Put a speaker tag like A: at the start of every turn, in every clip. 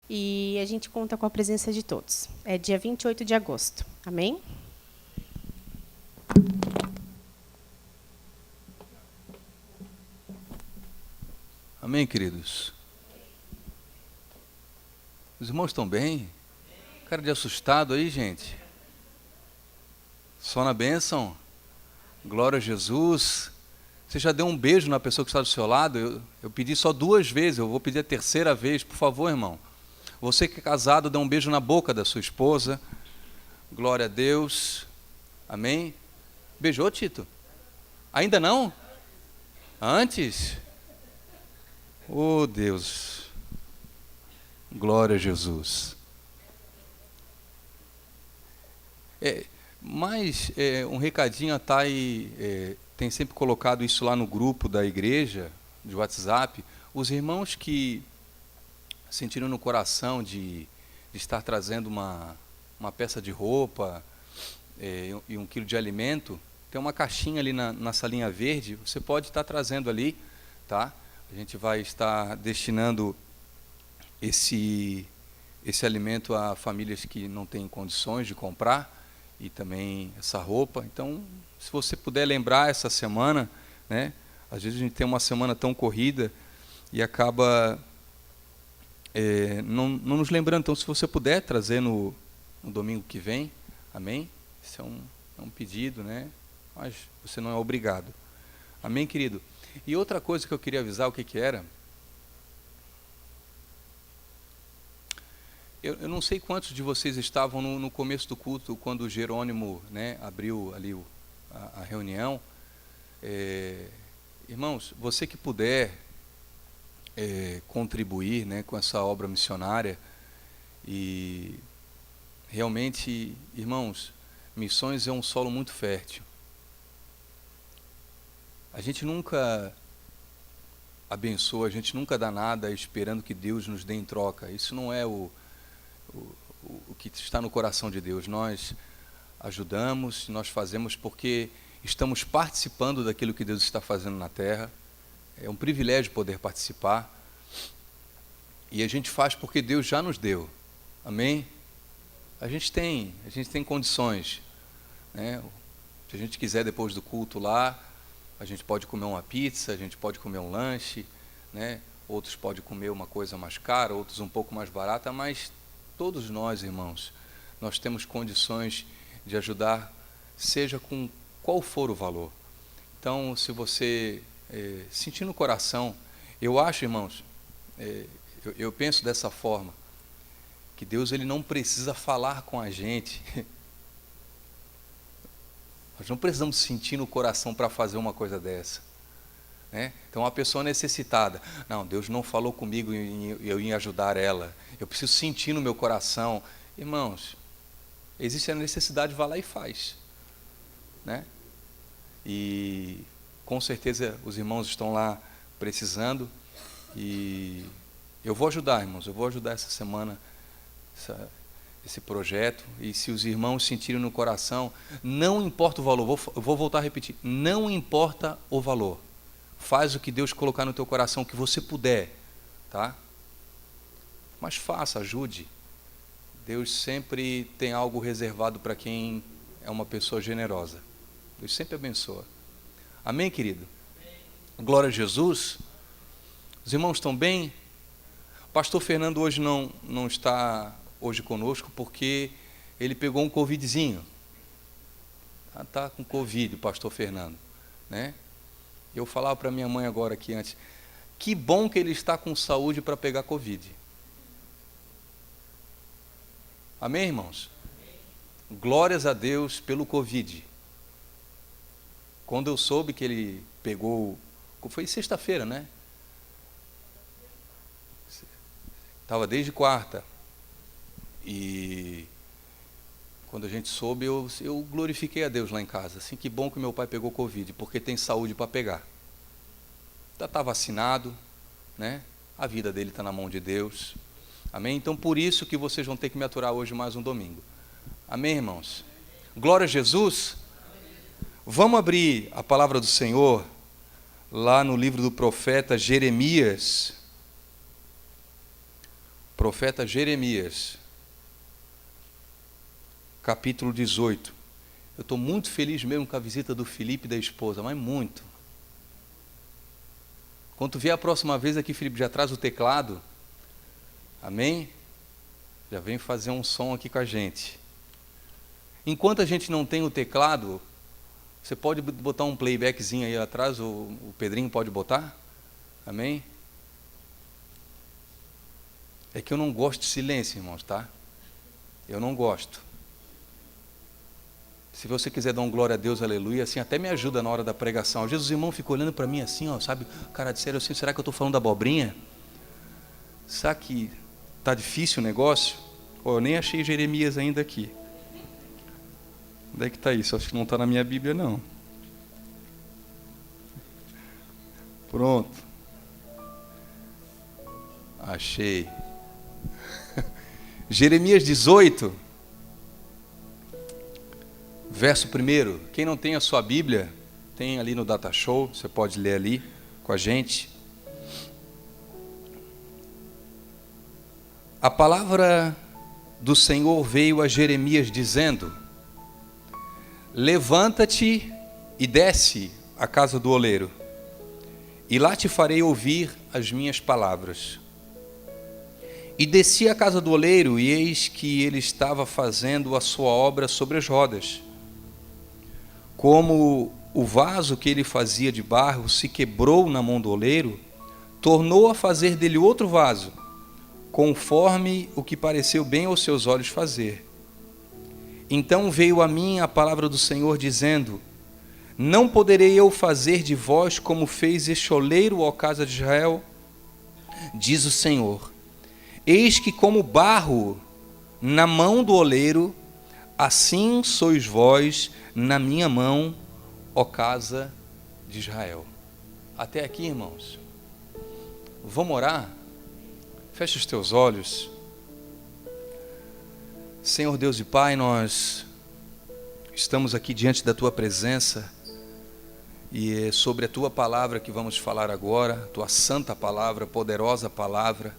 A: e a gente conta com a presença de todos. É dia 28 de agosto. Amém?
B: Amém, queridos? Os irmãos estão bem? Cara de assustado aí, gente? Só na bênção? Glória a Jesus. Você já deu um beijo na pessoa que está do seu lado? Eu pedi só 2 vezes, eu vou pedir a 3ª vez, por favor, irmão. Você que é casado, dê um beijo na boca da sua esposa. Glória a Deus. Amém? Beijou, Tito? Ainda não? Antes? Oh, Deus. Glória a Jesus. Mas um recadinho, a Thay tem sempre colocado isso lá no grupo da igreja, de WhatsApp. Os irmãos que sentiram no coração de estar trazendo uma peça de roupa e 1 quilo de alimento, tem uma caixinha ali na salinha verde, você pode estar trazendo ali, tá? A gente vai estar destinando esse alimento a famílias que não têm condições de comprar, e também essa roupa. Então, se você puder lembrar essa semana, né? Às vezes a gente tem uma semana tão corrida e acaba não nos lembrando. Então, se você puder trazer no domingo que vem, amém? Isso é um pedido, né? Mas você não é obrigado. Amém, querido? E outra coisa que eu queria avisar, o que era? Eu não sei quantos de vocês estavam no começo do culto, quando o Jerônimo, né, abriu ali a reunião. Irmãos, você que puder contribuir, né, com essa obra missionária, e realmente, irmãos, missões é um solo muito fértil. A gente nunca abençoa, a gente nunca dá nada esperando que Deus nos dê em troca. Isso não é o que está no coração de Deus. Nós ajudamos, nós fazemos porque estamos participando daquilo que Deus está fazendo na terra. É um privilégio poder participar. E a gente faz porque Deus já nos deu. Amém? A gente tem condições, né? Se a gente quiser, depois do culto lá, a gente pode comer uma pizza, a gente pode comer um lanche, né? Outros podem comer uma coisa mais cara, outros um pouco mais barata, mas todos nós, irmãos, nós temos condições de ajudar, seja com qual for o valor. Então, se você sentir no coração, eu acho, irmãos, eu penso dessa forma, que Deus ele não precisa falar com a gente. Nós não precisamos sentir no coração para fazer uma coisa dessa, né? Então, uma pessoa necessitada, não, Deus não falou comigo e eu ia ajudar ela, eu preciso sentir no meu coração. Irmãos, existe a necessidade, vá lá e faz, né? E com certeza os irmãos estão lá precisando, e eu vou ajudar, irmãos, eu vou ajudar essa semana esse projeto. E se os irmãos sentirem no coração, não importa o valor, vou voltar a repetir, não importa o valor, faz o que Deus colocar no teu coração, o que você puder, tá? Mas faça, ajude. Deus sempre tem algo reservado para quem é uma pessoa generosa. Deus sempre abençoa. Amém, querido? Glória a Jesus. Os irmãos estão bem? O pastor Fernando hoje não está hoje conosco porque ele pegou um covidzinho. Está com covid, o pastor Fernando, né? Eu falava para minha mãe agora aqui antes, que bom que ele está com saúde para pegar covid. Amém, irmãos? Glórias a Deus pelo covid. Quando eu soube que ele pegou, foi sexta-feira, né? Estava desde quarta. E quando a gente soube, eu glorifiquei a Deus lá em casa. Assim, que bom que meu pai pegou covid, porque tem saúde para pegar. Já está vacinado, né? A vida dele está na mão de Deus. Amém? Então, por isso que vocês vão ter que me aturar hoje mais um domingo. Amém, irmãos? Glória a Jesus. Vamos abrir a palavra do Senhor lá no livro do profeta Jeremias. Profeta Jeremias, capítulo 18. Eu estou muito feliz mesmo com a visita do Felipe e da esposa, mas muito. Quando tu vier a próxima vez aqui, Felipe, já traz o teclado. Amém? Já vem fazer um som aqui com a gente. Enquanto a gente não tem o teclado, você pode botar um playbackzinho aí atrás, o Pedrinho pode botar? Amém? É que eu não gosto de silêncio, irmãos, tá? Eu não gosto. Se você quiser dar um glória a Deus, aleluia, assim até me ajuda na hora da pregação. Às vezes os irmãos ficam olhando para mim assim, ó, sabe, cara de sério assim, será que eu estou falando da abobrinha? Será que está difícil o negócio? Oh, eu nem achei Jeremias ainda aqui. Onde é que está isso? Acho que não está na minha Bíblia, não. Pronto. Achei. Jeremias 18, verso 1. Quem não tem a sua Bíblia, tem ali no Data Show, você pode ler ali com a gente. A palavra do Senhor veio a Jeremias dizendo: levanta-te e desce à casa do oleiro, e lá te farei ouvir as minhas palavras. E desci à casa do oleiro, e eis que ele estava fazendo a sua obra sobre as rodas. Como o vaso que ele fazia de barro se quebrou na mão do oleiro, tornou a fazer dele outro vaso, conforme o que pareceu bem aos seus olhos fazer. Então veio a mim a palavra do Senhor, dizendo: não poderei eu fazer de vós como fez este oleiro, ó casa de Israel? Diz o Senhor: eis que como barro na mão do oleiro, assim sois vós na minha mão, ó casa de Israel. Até aqui, irmãos. Vamos orar? Feche os teus olhos. Senhor Deus e Pai, nós estamos aqui diante da Tua presença, e é sobre a Tua palavra que vamos falar agora, Tua santa palavra, poderosa palavra.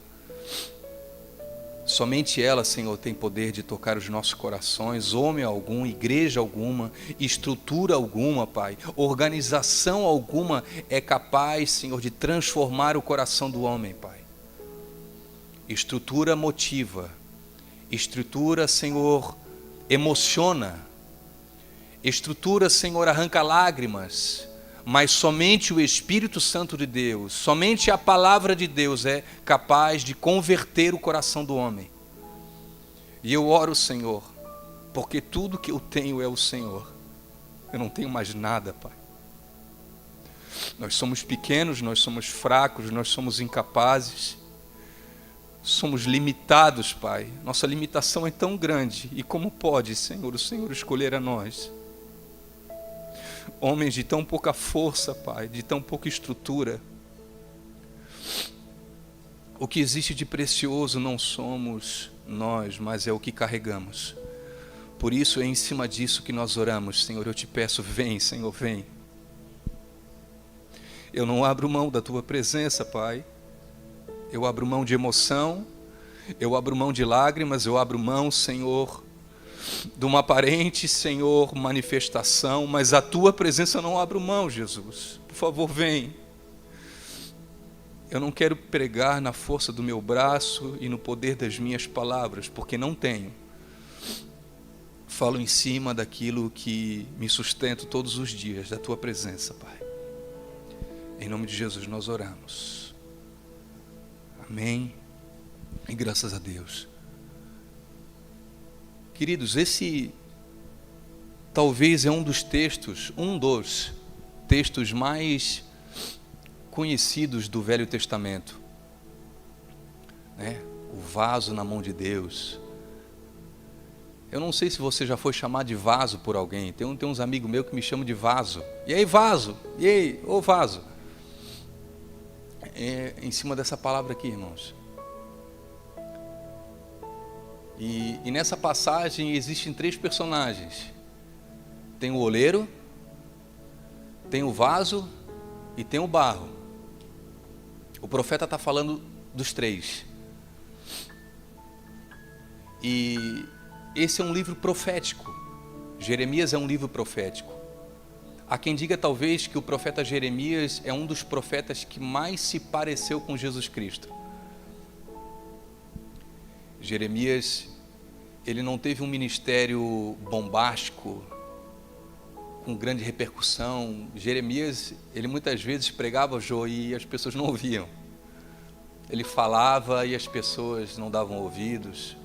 B: Somente ela, Senhor, tem poder de tocar os nossos corações. Homem algum, igreja alguma, estrutura alguma, Pai, organização alguma é capaz, Senhor, de transformar o coração do homem, Pai. Estrutura motiva, estrutura, Senhor, emociona, estrutura, Senhor, arranca lágrimas, mas somente o Espírito Santo de Deus, somente a palavra de Deus é capaz de converter o coração do homem. E eu oro, Senhor, porque tudo que eu tenho é o Senhor. Eu não tenho mais nada, Pai. Nós somos pequenos, nós somos fracos, nós somos incapazes, somos limitados, Pai. Nossa limitação é tão grande. E como pode, Senhor, o Senhor escolher a nós? Homens de tão pouca força, Pai, de tão pouca estrutura. O que existe de precioso não somos nós, mas é o que carregamos. Por isso é em cima disso que nós oramos. Senhor, eu te peço, vem, Senhor, vem. Eu não abro mão da Tua presença, Pai. Eu abro mão de emoção, eu abro mão de lágrimas, eu abro mão, Senhor, de uma aparente, Senhor, manifestação, mas a Tua presença eu não abro mão, Jesus. Por favor, vem. Eu não quero pregar na força do meu braço e no poder das minhas palavras, porque não tenho. Falo em cima daquilo que me sustento todos os dias, da Tua presença, Pai. Em nome de Jesus nós oramos. Amém. E graças a Deus. Queridos, esse talvez é um dos textos mais conhecidos do Velho Testamento, né? O vaso na mão de Deus. Eu não sei se você já foi chamado de vaso por alguém. Tem uns amigos meus que me chamam de vaso. E aí, vaso? E aí, ô vaso? É em cima dessa palavra aqui, irmãos. E nessa passagem existem 3 personagens. Tem o oleiro, tem o vaso e tem o barro. O profeta está falando dos 3. E esse é um livro profético. Jeremias é um livro profético. Há quem diga talvez que o profeta Jeremias é um dos profetas que mais se pareceu com Jesus Cristo. Jeremias, ele não teve um ministério bombástico, com grande repercussão. Jeremias, ele muitas vezes pregava e as pessoas não ouviam. Ele falava e as pessoas não davam ouvidos.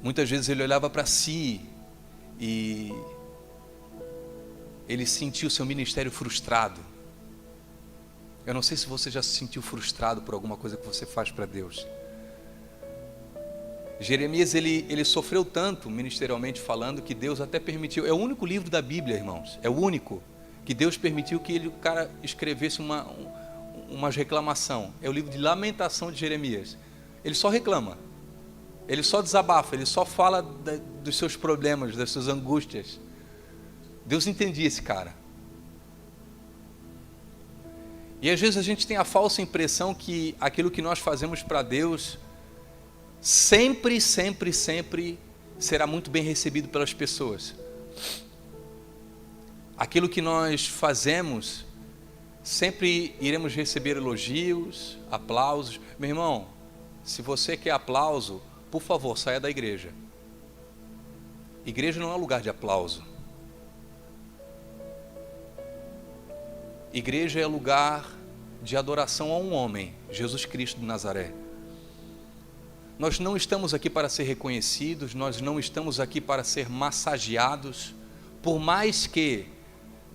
B: Muitas vezes ele olhava para si e ele sentiu seu ministério frustrado. Eu não sei se você já se sentiu frustrado por alguma coisa que você faz para Deus. Jeremias, ele sofreu tanto, ministerialmente falando, que Deus até permitiu. É o único livro da Bíblia, irmãos. É o único que Deus permitiu que o cara escrevesse uma reclamação. É o livro de lamentação de Jeremias. Ele só reclama. Ele só desabafa. Ele só fala dos seus problemas, das suas angústias. Deus entendia esse cara. E às vezes a gente tem a falsa impressão que aquilo que nós fazemos para Deus sempre será muito bem recebido pelas pessoas. Aquilo que nós fazemos, sempre iremos receber elogios, aplausos. Meu irmão, se você quer aplauso, por favor, saia da igreja. Igreja não é lugar de aplauso. Igreja é lugar de adoração a um homem, Jesus Cristo de Nazaré. Nós não estamos aqui para ser reconhecidos, nós não estamos aqui para ser massageados, por mais que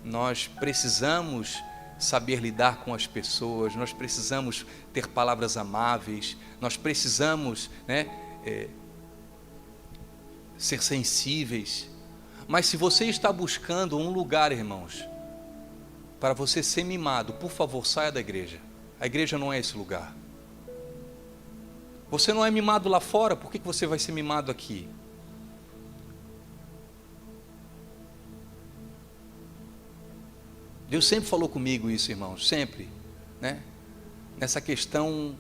B: nós precisamos saber lidar com as pessoas, nós precisamos ter palavras amáveis, nós precisamos, ser sensíveis. Mas se você está buscando um lugar, irmãos, para você ser mimado, por favor, saia da igreja. A igreja não é esse lugar. Você não é mimado lá fora, por que você vai ser mimado aqui? Deus sempre falou comigo isso, irmãos, sempre, nessa questão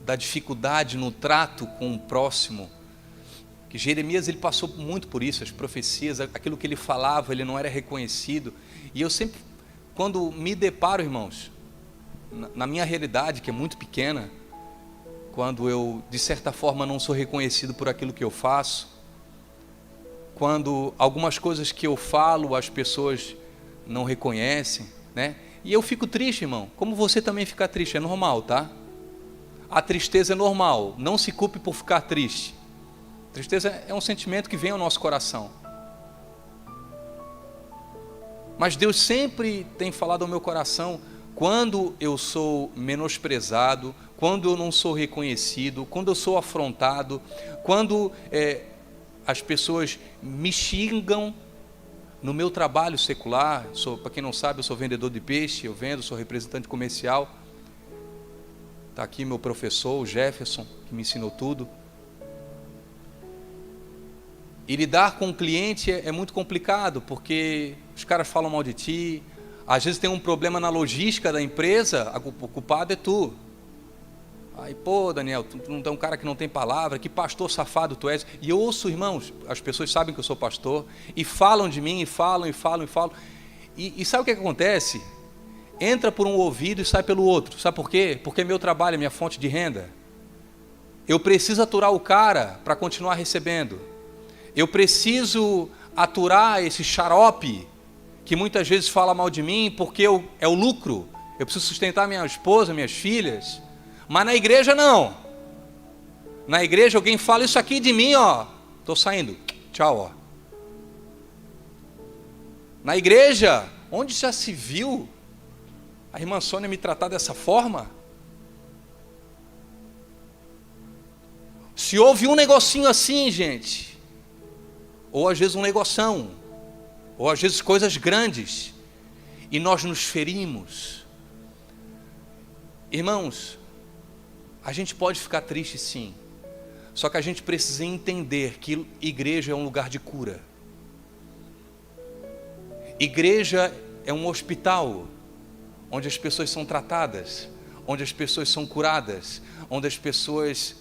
B: da dificuldade no trato com o próximo, que Jeremias, ele passou muito por isso, as profecias, aquilo que ele falava, ele não era reconhecido. E eu sempre, quando me deparo, irmãos, na minha realidade, que é muito pequena, quando eu, de certa forma, não sou reconhecido por aquilo que eu faço, quando algumas coisas que eu falo, as pessoas não reconhecem, e eu fico triste, irmão, como você também fica triste, é normal, tá? A tristeza é normal, não se culpe por ficar triste. Tristeza é um sentimento que vem ao nosso coração. Mas Deus sempre tem falado ao meu coração, quando eu sou menosprezado, quando eu não sou reconhecido, quando eu sou afrontado, quando as pessoas me xingam no meu trabalho secular. Para quem não sabe, eu sou vendedor de peixe, eu vendo, sou representante comercial. Está aqui meu professor, o Jefferson, que me ensinou tudo. E lidar com o cliente é muito complicado, porque os caras falam mal de ti. Às vezes tem um problema na logística da empresa, o culpado é tu. Aí, pô, Daniel, tu não é um cara que não tem palavra, que pastor safado tu és. E eu ouço, irmãos, as pessoas sabem que eu sou pastor, e falam de mim, e falam. E sabe o que acontece? Entra por um ouvido e sai pelo outro. Sabe por quê? Porque é meu trabalho, é minha fonte de renda. Eu preciso aturar o cara para continuar recebendo. Eu preciso aturar esse xarope que muitas vezes fala mal de mim, porque é o lucro. Eu preciso sustentar minha esposa, minhas filhas. Mas na igreja não. Na igreja alguém fala isso aqui de mim, ó, estou saindo, tchau, ó. Na igreja, onde já se viu a irmã Sônia me tratar dessa forma? Se houve um negocinho assim, gente, ou às vezes um negoção, ou às vezes coisas grandes, e nós nos ferimos. Irmãos, a gente pode ficar triste sim, só que a gente precisa entender que igreja é um lugar de cura. Igreja é um hospital, onde as pessoas são tratadas, onde as pessoas são curadas, onde as pessoas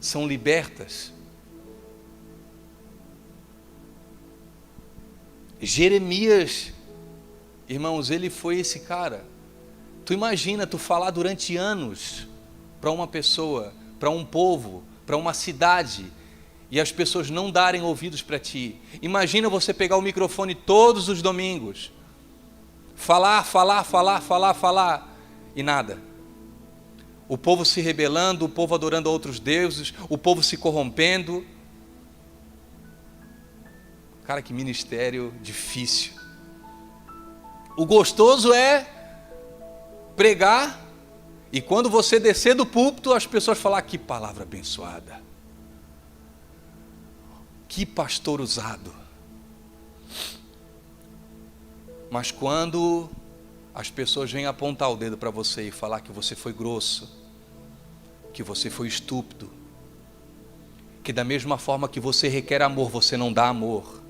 B: são libertas. Jeremias, irmãos, ele foi esse cara. Tu imagina tu falar durante anos para uma pessoa, para um povo, para uma cidade, e as pessoas não darem ouvidos para ti. Imagina você pegar o microfone todos os domingos, falar, e nada. O povo se rebelando, o povo adorando outros deuses, o povo se corrompendo. Cara, que ministério difícil. O gostoso é pregar, e quando você descer do púlpito, as pessoas falar: que palavra abençoada, que pastor usado. Mas quando as pessoas vêm apontar o dedo para você e falar que você foi grosso, que você foi estúpido, que da mesma forma que você requer amor, você não dá amor.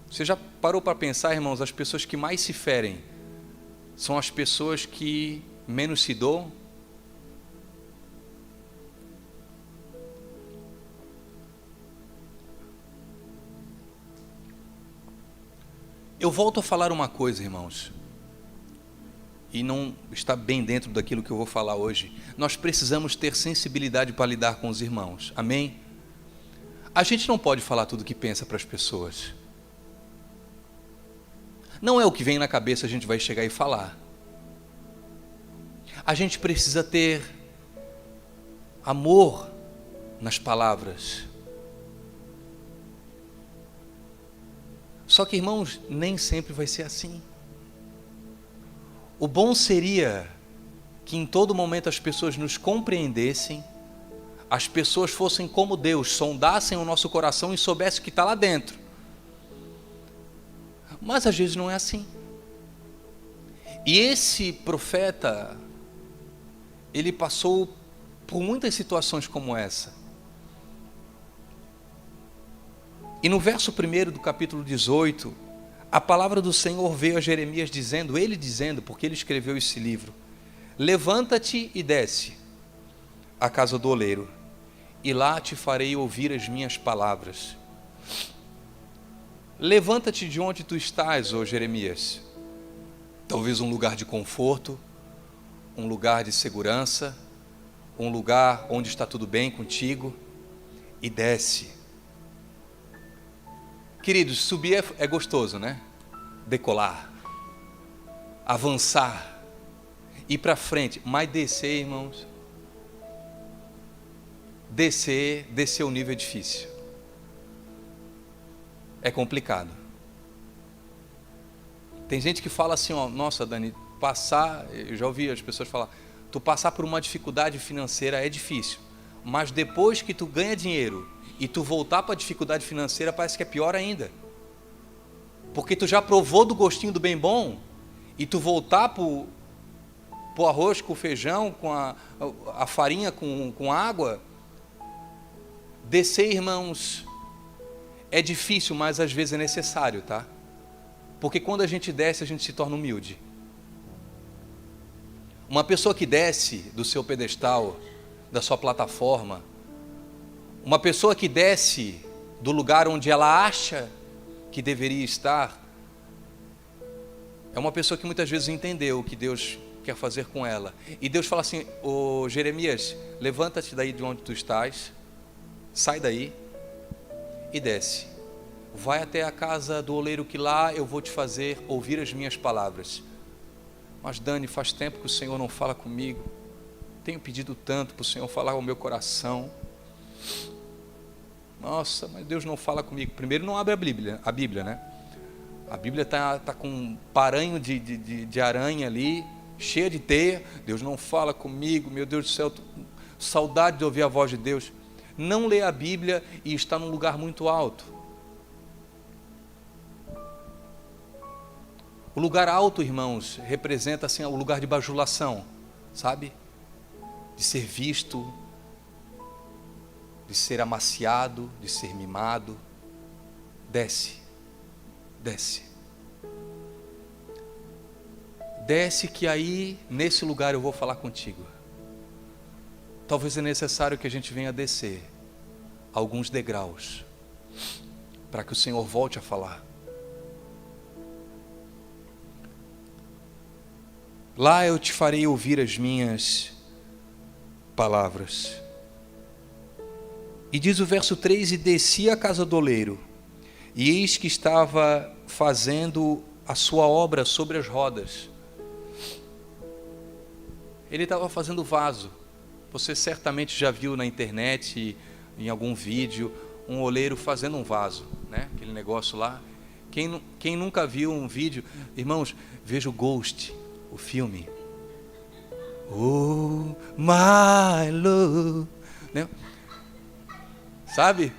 B: Você já parou para pensar, irmãos, as pessoas que mais se ferem são as pessoas que menos se doam? Eu volto a falar uma coisa, irmãos, e não está bem dentro daquilo que eu vou falar hoje. Nós precisamos ter sensibilidade para lidar com os irmãos, amém? A gente não pode falar tudo o que pensa para as pessoas. Não é o que vem na cabeça a gente vai chegar e falar. A gente precisa ter amor nas palavras. Só que, irmãos, nem sempre vai ser assim. O bom seria que em todo momento as pessoas nos compreendessem, as pessoas fossem como Deus, sondassem o nosso coração e soubessem o que está lá dentro. Mas às vezes não é assim. E esse profeta, ele passou por muitas situações como essa. E no verso 1 do capítulo 18, a palavra do Senhor veio a Jeremias dizendo, porque ele escreveu esse livro: levanta-te e desce à casa do oleiro, e lá te farei ouvir as minhas palavras. Levanta-te de onde tu estás, ó Jeremias. Talvez um lugar de conforto, um lugar de segurança, um lugar onde está tudo bem contigo, e desce. Queridos, subir é gostoso, né? Decolar, avançar, ir para frente, mas descer, irmãos, descer o nível é difícil. É complicado. Tem gente que fala assim, ó, nossa, Dani, eu já ouvi as pessoas falar, tu passar por uma dificuldade financeira é difícil, mas depois que tu ganha dinheiro e tu voltar para a dificuldade financeira, parece que é pior ainda. Porque tu já provou do gostinho do bem bom, e tu voltar para o arroz com feijão, com a farinha com água, descer, irmãos, é difícil, mas às vezes é necessário, tá? Porque quando a gente desce, a gente se torna humilde. Uma pessoa que desce do seu pedestal, da sua plataforma, uma pessoa que desce do lugar onde ela acha que deveria estar, é uma pessoa que muitas vezes entendeu o que Deus quer fazer com ela. E Deus fala assim: ô Jeremias, levanta-te daí de onde tu estás, sai daí e desce. Vai até a casa do oleiro, que lá eu vou te fazer ouvir as minhas palavras. Mas Dani, faz tempo que o Senhor não fala comigo. Tenho pedido tanto para o Senhor falar ao meu coração. Nossa, mas Deus não fala comigo. Primeiro, não abre a Bíblia, né? A Bíblia está com um paranho de aranha ali, cheia de teia. Deus não fala comigo, meu Deus do céu, saudade de ouvir a voz de Deus. Não lê a Bíblia e está num lugar muito alto. O lugar alto, irmãos, representa assim o lugar de bajulação, sabe? De ser visto, de ser amaciado, de ser mimado. Desce, desce. desce que aí, nesse lugar eu vou falar contigo. Talvez é necessário que a gente venha descer alguns degraus, para que o Senhor volte a falar. Lá eu te farei ouvir as minhas palavras. E diz o verso 3, e desci à casa do oleiro, e eis que estava fazendo a sua obra sobre as rodas. Ele estava fazendo vaso. Você certamente já viu na internet, em algum vídeo, um oleiro fazendo um vaso, né? Aquele negócio lá. Quem nunca viu um vídeo, irmãos, veja o Ghost, o filme. Oh, my love, né? Sabe?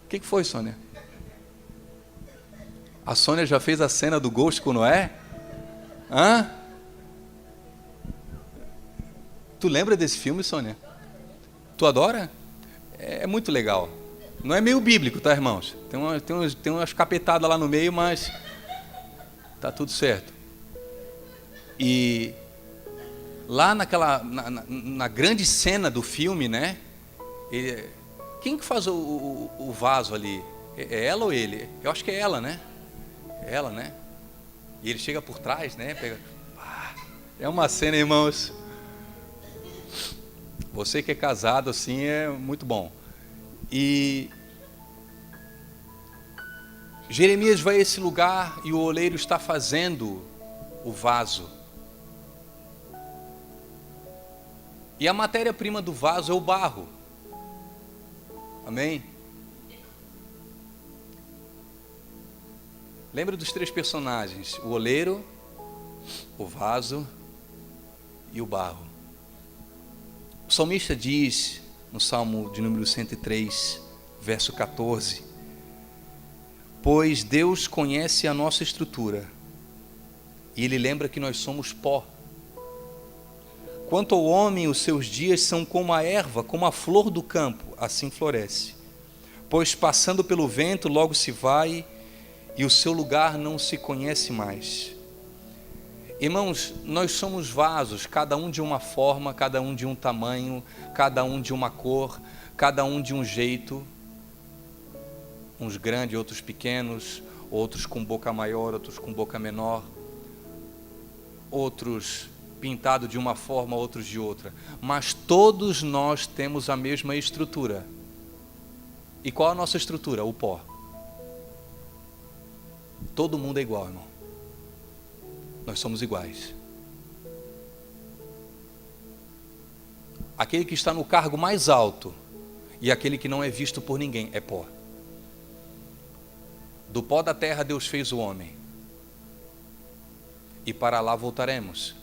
B: O que foi, Sônia? A Sônia já fez a cena do Ghost com Noé? Hã? Tu lembra desse filme, Sônia? Tu adora? É muito legal. Não é meio bíblico, tá, irmãos? Tem umas capetadas lá no meio, mas tá tudo certo. E lá na grande cena do filme, né? Quem que faz o vaso ali? É ela ou ele? Eu acho que é ela, né? É ela, né? E ele chega por trás, né? Pega. É uma cena, irmãos. Você que é casado assim é muito bom. E Jeremias vai a esse lugar e o oleiro está fazendo o vaso. E a matéria-prima do vaso é o barro. Amém? Lembra dos 3 personagens: o oleiro, o vaso e o barro. O salmista diz, no Salmo de número 103, verso 14: pois Deus conhece a nossa estrutura, e Ele lembra que nós somos pó. Quanto ao homem, os seus dias são como a erva, como a flor do campo, assim floresce. Pois passando pelo vento, logo se vai, e o seu lugar não se conhece mais. Irmãos, nós somos vasos, cada um de uma forma, cada um de um tamanho, cada um de uma cor, cada um de um jeito. Uns grandes, outros pequenos, outros com boca maior, outros com boca menor, outros pintados de uma forma, outros de outra. Mas todos nós temos a mesma estrutura. E qual a nossa estrutura? O pó. Todo mundo é igual, irmão. Nós somos iguais. Aquele que está no cargo mais alto e aquele que não é visto por ninguém é pó. Do pó da terra Deus fez o homem, e para lá voltaremos.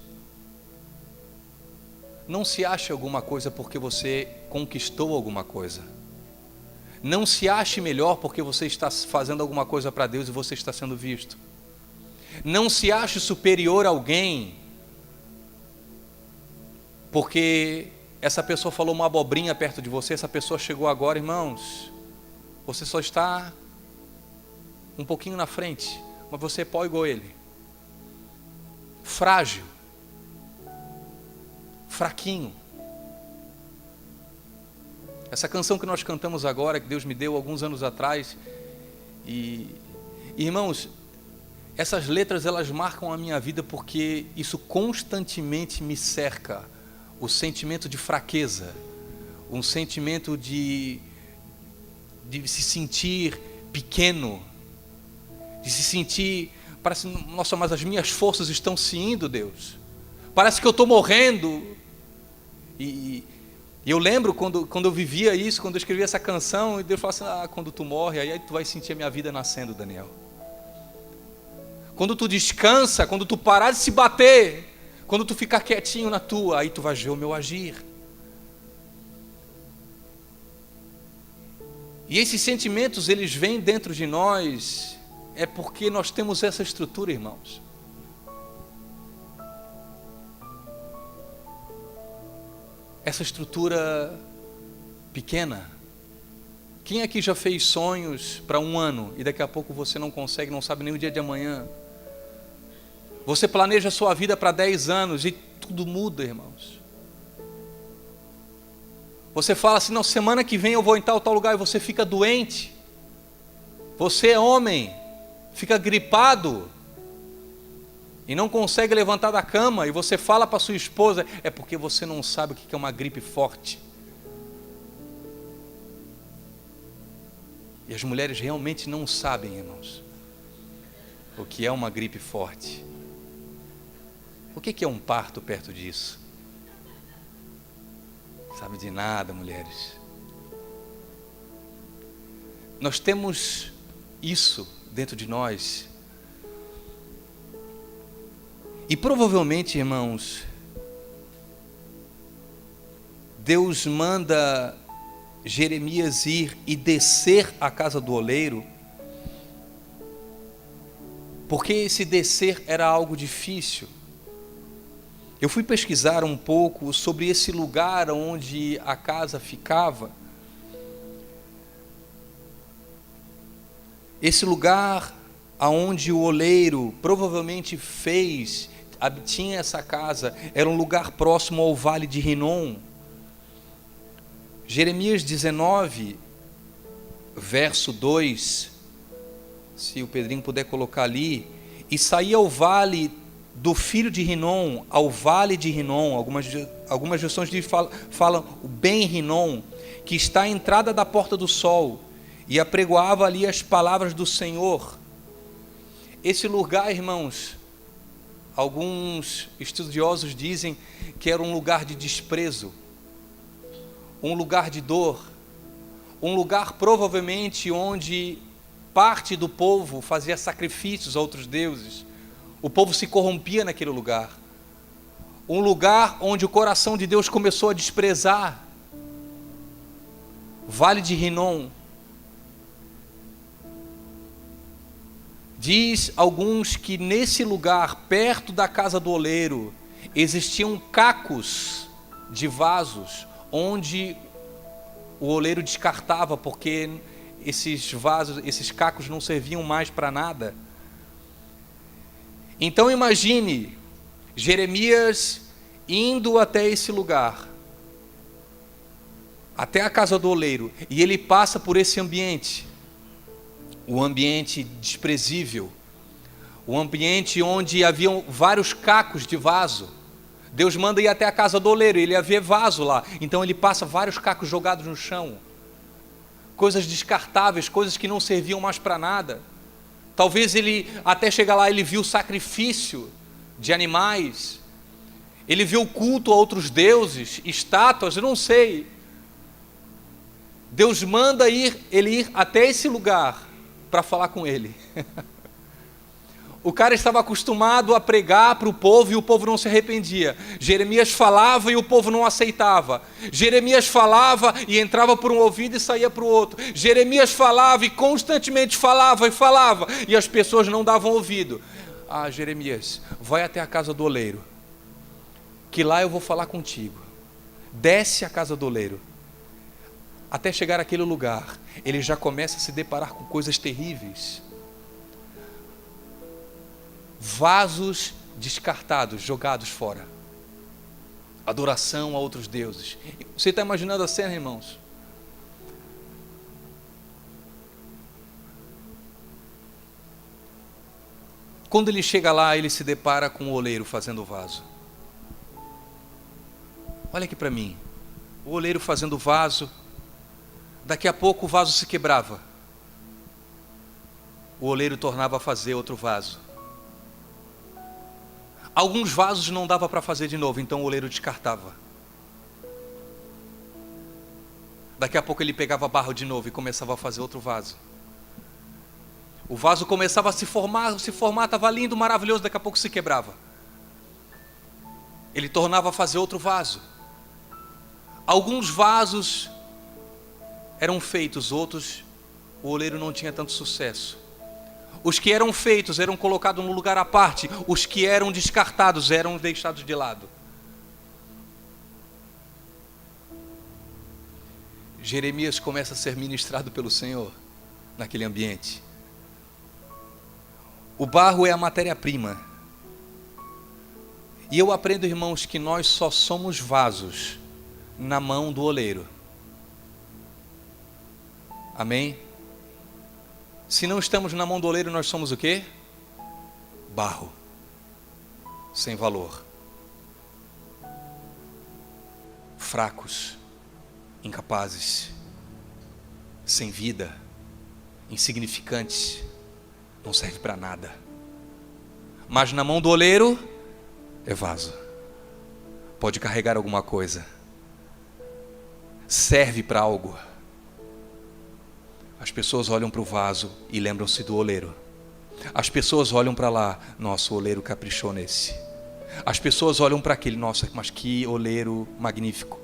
B: Não se ache alguma coisa porque você conquistou alguma coisa. Não se ache melhor porque você está fazendo alguma coisa para Deus e você está sendo visto. Não se ache superior a alguém porque essa pessoa falou uma abobrinha perto de você, essa pessoa chegou agora, irmãos. Você só está um pouquinho na frente, mas você é pó igual ele. Frágil. Fraquinho. Essa canção que nós cantamos agora, que Deus me deu alguns anos atrás, e irmãos, essas letras elas marcam a minha vida porque isso constantemente me cerca, o sentimento de fraqueza, um sentimento de se sentir pequeno, de se sentir, parece, nossa, mas as minhas forças estão se indo, Deus, parece que eu estou morrendo. E eu lembro quando eu vivia isso, quando eu escrevi essa canção, e Deus falou assim: quando tu morre, aí tu vai sentir a minha vida nascendo, Daniel. Quando tu descansa, quando tu parar de se bater, quando tu ficar quietinho na tua, aí tu vai ver o meu agir. E esses sentimentos, eles vêm dentro de nós, é porque nós temos essa estrutura, irmãos. Essa estrutura pequena. Quem aqui já fez sonhos para um ano e daqui a pouco você não consegue, não sabe nem o dia de amanhã? Você planeja a sua vida para 10 anos e tudo muda, irmãos. Você fala assim, não, semana que vem eu vou em tal lugar, e você fica doente. Você é homem, fica gripado e não consegue levantar da cama, e você fala para sua esposa, é porque você não sabe o que é uma gripe forte. E as mulheres realmente não sabem, irmãos, o que é uma gripe forte. O que é um parto perto disso? Sabe de nada, mulheres. Nós temos isso dentro de nós. E provavelmente, irmãos, Deus manda Jeremias ir e descer à casa do oleiro, porque esse descer era algo difícil. Eu fui pesquisar um pouco sobre esse lugar onde a casa ficava. Esse lugar aonde o oleiro provavelmente tinha essa casa, era um lugar próximo ao vale de Rinom. Jeremias 19, verso 2, se o Pedrinho puder colocar ali, e saía ao vale do filho de Rinom, ao vale de Rinom, algumas versões falam o Ben Rinom, que está à entrada da porta do sol, e apregoava ali as palavras do Senhor. Esse lugar, irmãos, alguns estudiosos dizem que era um lugar de desprezo, um lugar de dor, um lugar provavelmente onde parte do povo fazia sacrifícios a outros deuses. O povo se corrompia naquele lugar. Um lugar onde o coração de Deus começou a desprezar. Vale de Rinom. Diz alguns que nesse lugar, perto da casa do oleiro, existiam cacos de vasos, onde o oleiro descartava, porque esses vasos, esses cacos não serviam mais para nada. Então imagine Jeremias indo até esse lugar, até a casa do oleiro, e ele passa por esse ambiente, o ambiente desprezível, o ambiente onde haviam vários cacos de vaso. Deus manda ir até a casa do oleiro, ele havia vaso lá, então ele passa vários cacos jogados no chão, coisas descartáveis, coisas que não serviam mais para nada. Talvez ele, até chegar lá, ele viu sacrifício de animais, ele viu culto a outros deuses, estátuas, eu não sei. Deus manda ele ir até esse lugar para falar com ele. O cara estava acostumado a pregar para o povo e o povo não se arrependia. Jeremias falava e o povo não aceitava. Jeremias falava e entrava por um ouvido e saía para o outro. Jeremias falava e constantemente falava e as pessoas não davam ouvido. Ah, Jeremias, vai até a casa do oleiro, que lá eu vou falar contigo. Desce à casa do oleiro. Até chegar àquele lugar, ele já começa a se deparar com coisas terríveis. Vasos descartados, jogados fora. Adoração a outros deuses. Você está imaginando a cena, irmãos? Quando ele chega lá, ele se depara com o oleiro fazendo o vaso. Olha aqui para mim. O oleiro fazendo o vaso. Daqui a pouco o vaso se quebrava. O oleiro tornava a fazer outro vaso. Alguns vasos não dava para fazer de novo, então o oleiro descartava. Daqui a pouco ele pegava barro de novo e começava a fazer outro vaso. O vaso começava a se formar, estava lindo, maravilhoso, daqui a pouco se quebrava. Ele tornava a fazer outro vaso. Alguns vasos eram feitos, outros o oleiro não tinha tanto sucesso. Os que eram feitos eram colocados no lugar à parte, os que eram descartados eram deixados de lado. Jeremias começa a ser ministrado pelo Senhor naquele ambiente. O barro é a matéria-prima. E eu aprendo, irmãos, que nós só somos vasos na mão do oleiro. Amém? Se não estamos na mão do oleiro, nós somos o quê? Barro. Sem valor. Fracos. Incapazes. Sem vida. Insignificantes. Não serve para nada. Mas na mão do oleiro é vaso. Pode carregar alguma coisa. Serve para algo. As pessoas olham para o vaso e lembram-se do oleiro. As pessoas olham para lá, nossa, o oleiro caprichou nesse. As pessoas olham para aquele, nossa, mas que oleiro magnífico.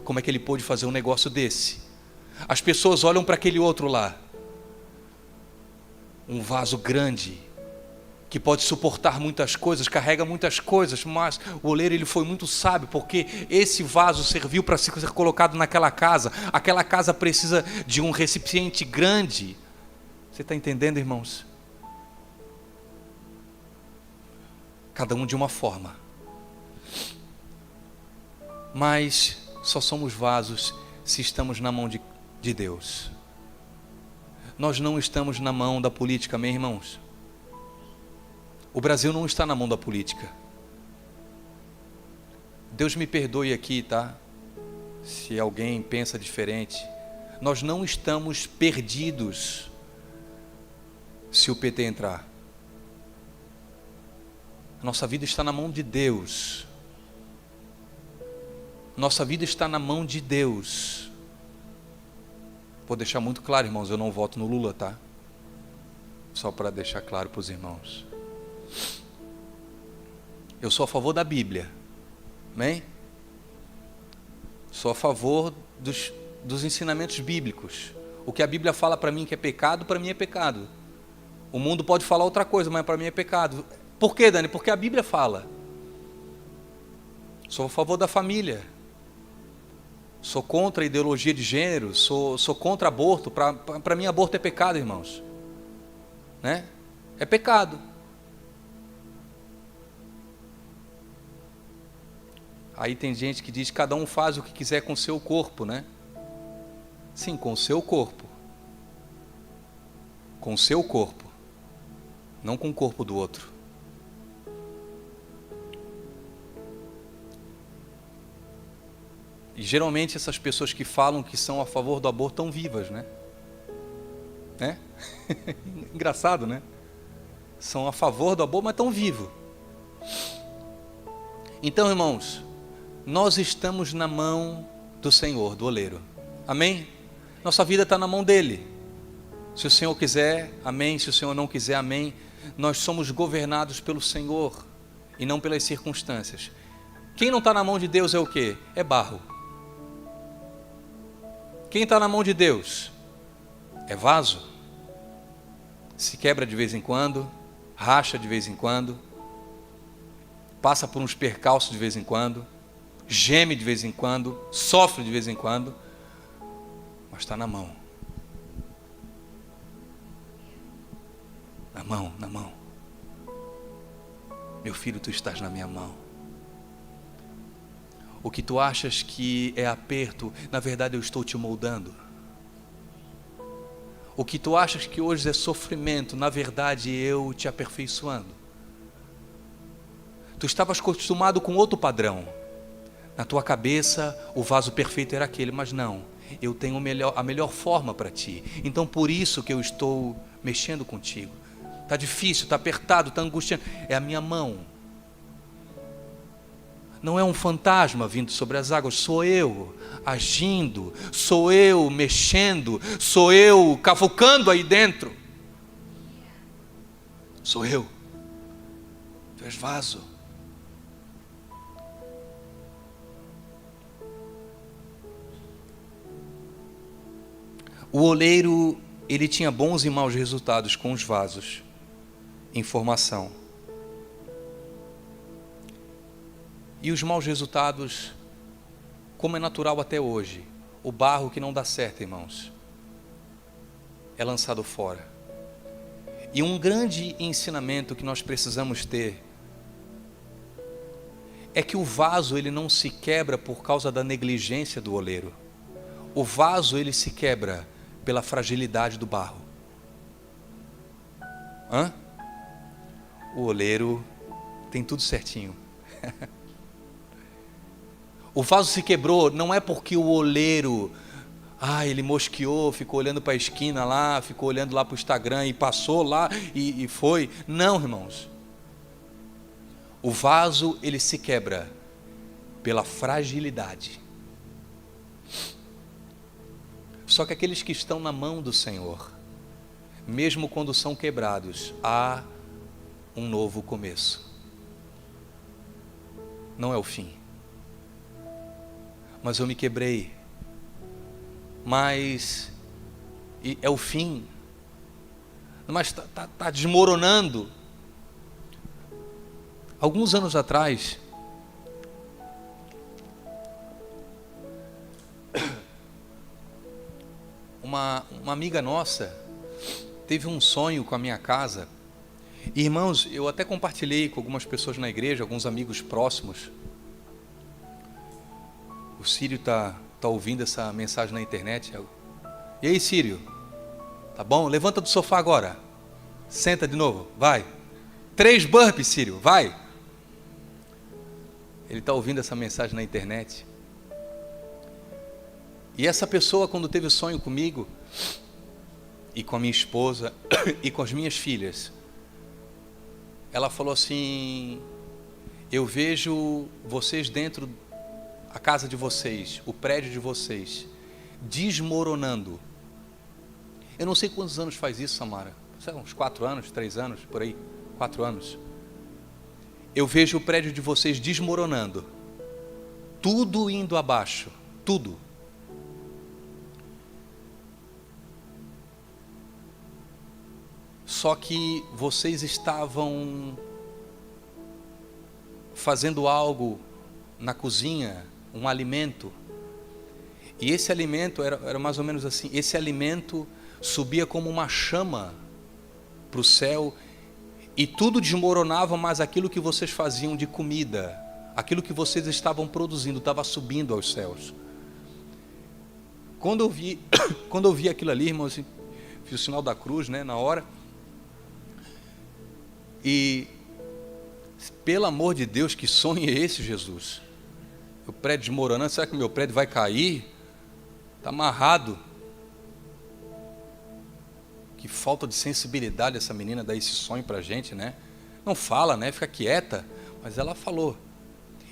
B: Como é que ele pôde fazer um negócio desse? As pessoas olham para aquele outro lá. Um vaso grande, que pode suportar muitas coisas, carrega muitas coisas, mas o oleiro ele foi muito sábio, porque esse vaso serviu para ser colocado naquela casa. Aquela casa precisa de um recipiente grande. Você está entendendo, irmãos? Cada um de uma forma. Mas só somos vasos se estamos na mão de Deus. Nós não estamos na mão da política, amém, irmãos? O Brasil não está na mão da política. Deus me perdoe aqui, tá? Se alguém pensa diferente. Nós não estamos perdidos se o PT entrar. A nossa vida está na mão de Deus. Nossa vida está na mão de Deus. Vou deixar muito claro, irmãos, eu não voto no Lula, tá? Só para deixar claro para os irmãos. Eu sou a favor da Bíblia. Amém? Sou a favor dos ensinamentos bíblicos. O que a Bíblia fala para mim que é pecado, para mim é pecado. O mundo pode falar outra coisa, mas para mim é pecado. Por quê, Dani? Porque a Bíblia fala. Sou a favor da família. Sou contra a ideologia de gênero. Sou contra aborto. Para mim aborto é pecado, irmãos. Né? É pecado. Aí tem gente que diz que cada um faz o que quiser com o seu corpo, né? Sim, com o seu corpo. Com o seu corpo. Não com o corpo do outro. E geralmente essas pessoas que falam que são a favor do aborto estão vivas, né? Engraçado, né? São a favor do aborto, mas estão vivos. Então, irmãos, nós estamos na mão do Senhor, do oleiro. Amém? Nossa vida está na mão dele. Se o Senhor quiser, amém. Se o Senhor não quiser, amém. Nós somos governados pelo Senhor e não pelas circunstâncias. Quem não está na mão de Deus é o quê? É barro. Quem está na mão de Deus é vaso. Se quebra de vez em quando, racha de vez em quando, passa por uns percalços de vez em quando, geme de vez em quando, sofre de vez em quando, mas está na mão. Na mão, na mão. Meu filho, tu estás na minha mão. O que tu achas que é aperto, na verdade eu estou te moldando. O que tu achas que hoje é sofrimento, na verdade eu te aperfeiçoando. Tu estavas acostumado com outro padrão. Na tua cabeça o vaso perfeito era aquele, mas não. Eu tenho a melhor forma para ti. Então por isso que eu estou mexendo contigo. Está difícil, está apertado, está angustiando. É a minha mão. Não é um fantasma vindo sobre as águas, sou eu agindo, sou eu mexendo, sou eu cavucando aí dentro. Sou eu. Tu és vaso. O oleiro, ele tinha bons e maus resultados com os vasos em formação. E os maus resultados, como é natural até hoje, o barro que não dá certo, irmãos, é lançado fora. E um grande ensinamento que nós precisamos ter é que o vaso ele não se quebra por causa da negligência do oleiro. O vaso ele se quebra pela fragilidade do barro. O oleiro tem tudo certinho. O vaso se quebrou não é porque o oleiro, ele mosqueou, ficou olhando para a esquina lá, ficou olhando lá para o Instagram e passou lá e foi. Não, irmãos. O vaso ele se quebra pela fragilidade. Só que aqueles que estão na mão do Senhor, mesmo quando são quebrados, há um novo começo. Não é o fim. Mas eu me quebrei. Mas é o fim. Mas está desmoronando. Alguns anos atrás, uma amiga nossa teve um sonho com a minha casa. E, irmãos, eu até compartilhei com algumas pessoas na igreja, alguns amigos próximos. O Sírio está ouvindo essa mensagem na internet. E aí, Sírio? Tá bom? Levanta do sofá agora. Senta de novo, vai. 3 burpees, Sírio, vai. Ele está ouvindo essa mensagem na internet. E essa pessoa, quando teve o sonho comigo, e com a minha esposa, e com as minhas filhas, ela falou assim: eu vejo vocês dentro da casa de vocês, o prédio de vocês, desmoronando. Eu não sei quantos anos faz isso, Samara. Uns 4 anos, 3 anos, por aí, 4 anos. Eu vejo o prédio de vocês desmoronando, tudo indo abaixo, tudo. Só que vocês estavam fazendo algo na cozinha, um alimento, e esse alimento era mais ou menos assim, esse alimento subia como uma chama para o céu, e tudo desmoronava, mas aquilo que vocês faziam de comida, aquilo que vocês estavam produzindo, estava subindo aos céus. Quando eu vi aquilo ali, irmãos, fiz o sinal da cruz, né, na hora, e pelo amor de Deus, que sonho é esse, Jesus? O prédio desmoronando, será que o meu prédio vai cair? Está amarrado. Que falta de sensibilidade essa menina dar esse sonho para a gente, né? Não fala, né? Fica quieta, mas ela falou.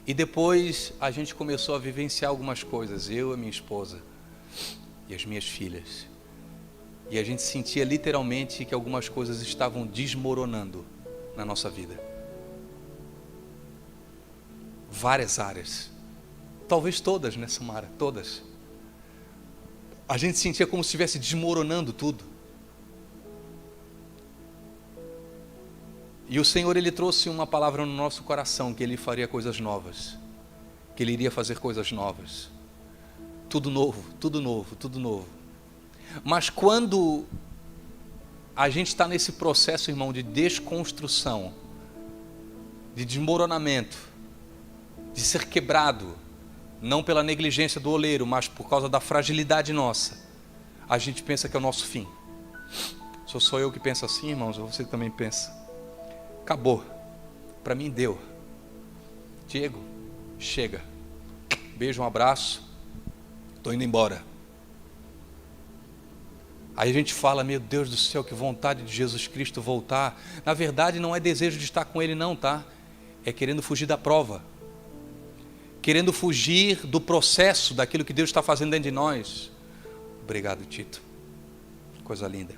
B: E depois a gente começou a vivenciar algumas coisas, eu e minha esposa e as minhas filhas. E a gente sentia literalmente que algumas coisas estavam desmoronando na nossa vida. Várias áreas. Talvez todas, né, Samara? Todas. A gente sentia como se estivesse desmoronando tudo. E o Senhor, Ele trouxe uma palavra no nosso coração, que Ele faria coisas novas. Que Ele iria fazer coisas novas. Tudo novo, tudo novo, tudo novo. Mas quando a gente está nesse processo, irmão, de desconstrução, de desmoronamento, de ser quebrado, não pela negligência do oleiro, mas por causa da fragilidade nossa, a gente pensa que é o nosso fim. Sou só eu que penso assim, irmãos, ou você também pensa? Acabou, para mim deu. Diego, chega, beijo, um abraço, estou indo embora. Aí a gente fala, meu Deus do céu, que vontade de Jesus Cristo voltar. Na verdade não é desejo de estar com Ele não, tá? É querendo fugir da prova, querendo fugir do processo, daquilo que Deus está fazendo dentro de nós. Obrigado, Tito, coisa linda.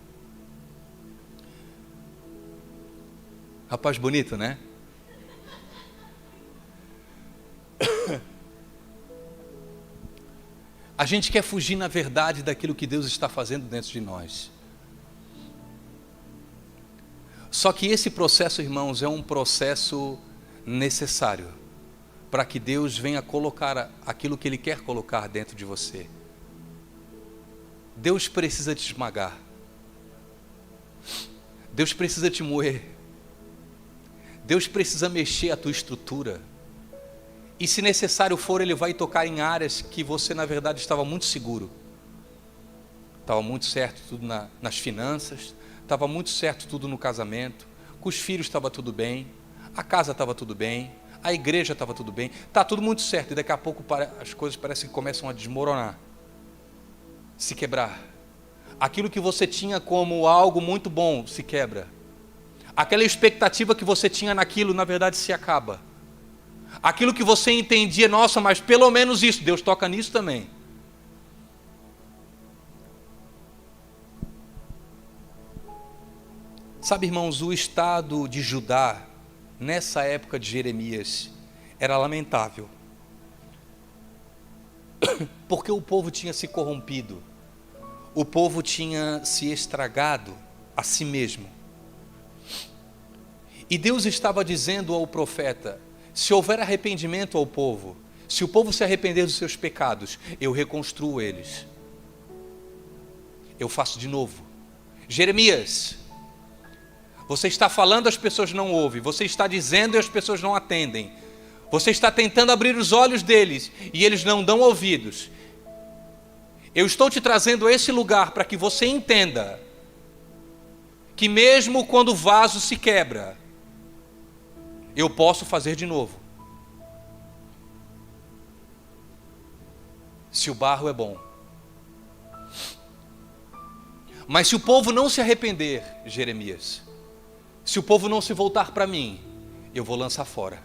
B: Rapaz bonito, né? A gente quer fugir, na verdade, daquilo que Deus está fazendo dentro de nós. Só que esse processo, irmãos, é um processo necessário para que Deus venha colocar aquilo que Ele quer colocar dentro de você. Deus precisa te esmagar. Deus precisa te moer. Deus precisa mexer a tua estrutura. E se necessário for, ele vai tocar em áreas que você na verdade estava muito seguro. Estava muito certo tudo nas finanças, estava muito certo tudo no casamento, com os filhos estava tudo bem, a casa estava tudo bem, a igreja estava tudo bem, está tudo muito certo, e daqui a pouco as coisas parecem que começam a desmoronar, se quebrar. Aquilo que você tinha como algo muito bom se quebra. Aquela expectativa que você tinha naquilo, na verdade, se acaba. Aquilo que você entendia, nossa, mas pelo menos isso, Deus toca nisso também. Sabe, irmãos, o estado de Judá, nessa época de Jeremias, era lamentável. Porque o povo tinha se corrompido. O povo tinha se estragado a si mesmo. E Deus estava dizendo ao profeta, se houver arrependimento ao povo, se o povo se arrepender dos seus pecados, eu reconstruo eles. Eu faço de novo. Jeremias, você está falando, as pessoas não ouvem. Você está dizendo e as pessoas não atendem. Você está tentando abrir os olhos deles e eles não dão ouvidos. Eu estou te trazendo a esse lugar para que você entenda que mesmo quando o vaso se quebra, eu posso fazer de novo. Se o barro é bom. Mas se o povo não se arrepender, Jeremias, se o povo não se voltar para mim, eu vou lançar fora.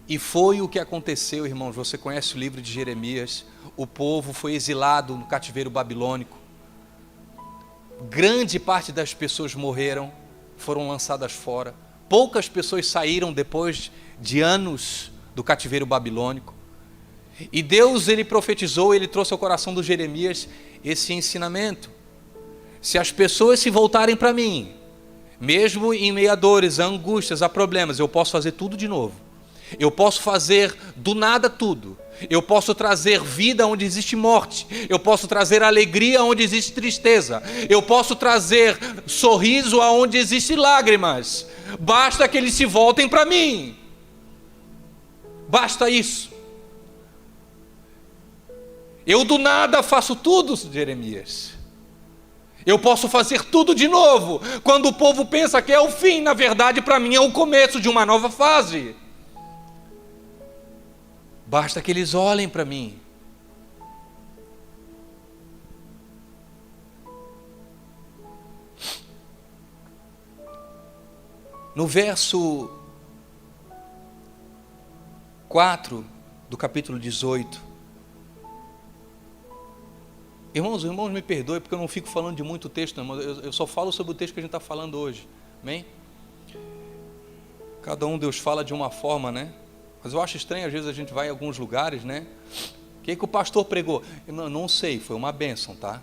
B: E foi o que aconteceu, irmãos. Você conhece o livro de Jeremias. O povo foi exilado no cativeiro babilônico. Grande parte das pessoas morreram, foram lançadas fora. Poucas pessoas saíram depois de anos do cativeiro babilônico. E Deus, ele profetizou, ele trouxe ao coração do Jeremias esse ensinamento. Se as pessoas se voltarem para mim, mesmo em meio a dores, a angústias, a problemas, eu posso fazer tudo de novo. Eu posso fazer do nada tudo. Eu posso trazer vida onde existe morte. Eu posso trazer alegria onde existe tristeza. Eu posso trazer sorriso aonde existe lágrimas. Basta que eles se voltem para mim. Basta isso. Eu do nada faço tudo, Jeremias. Eu posso fazer tudo de novo. Quando o povo pensa que é o fim, na verdade, para mim é o começo de uma nova fase. Basta que eles olhem para mim. No verso 4 do capítulo 18. Irmãos me perdoem porque eu não fico falando de muito texto, não, eu só falo sobre o texto que a gente está falando hoje. Amém? Cada um Deus fala de uma forma, né? Mas eu acho estranho, às vezes a gente vai em alguns lugares, né? O que o pastor pregou? Eu não sei, foi uma bênção, tá?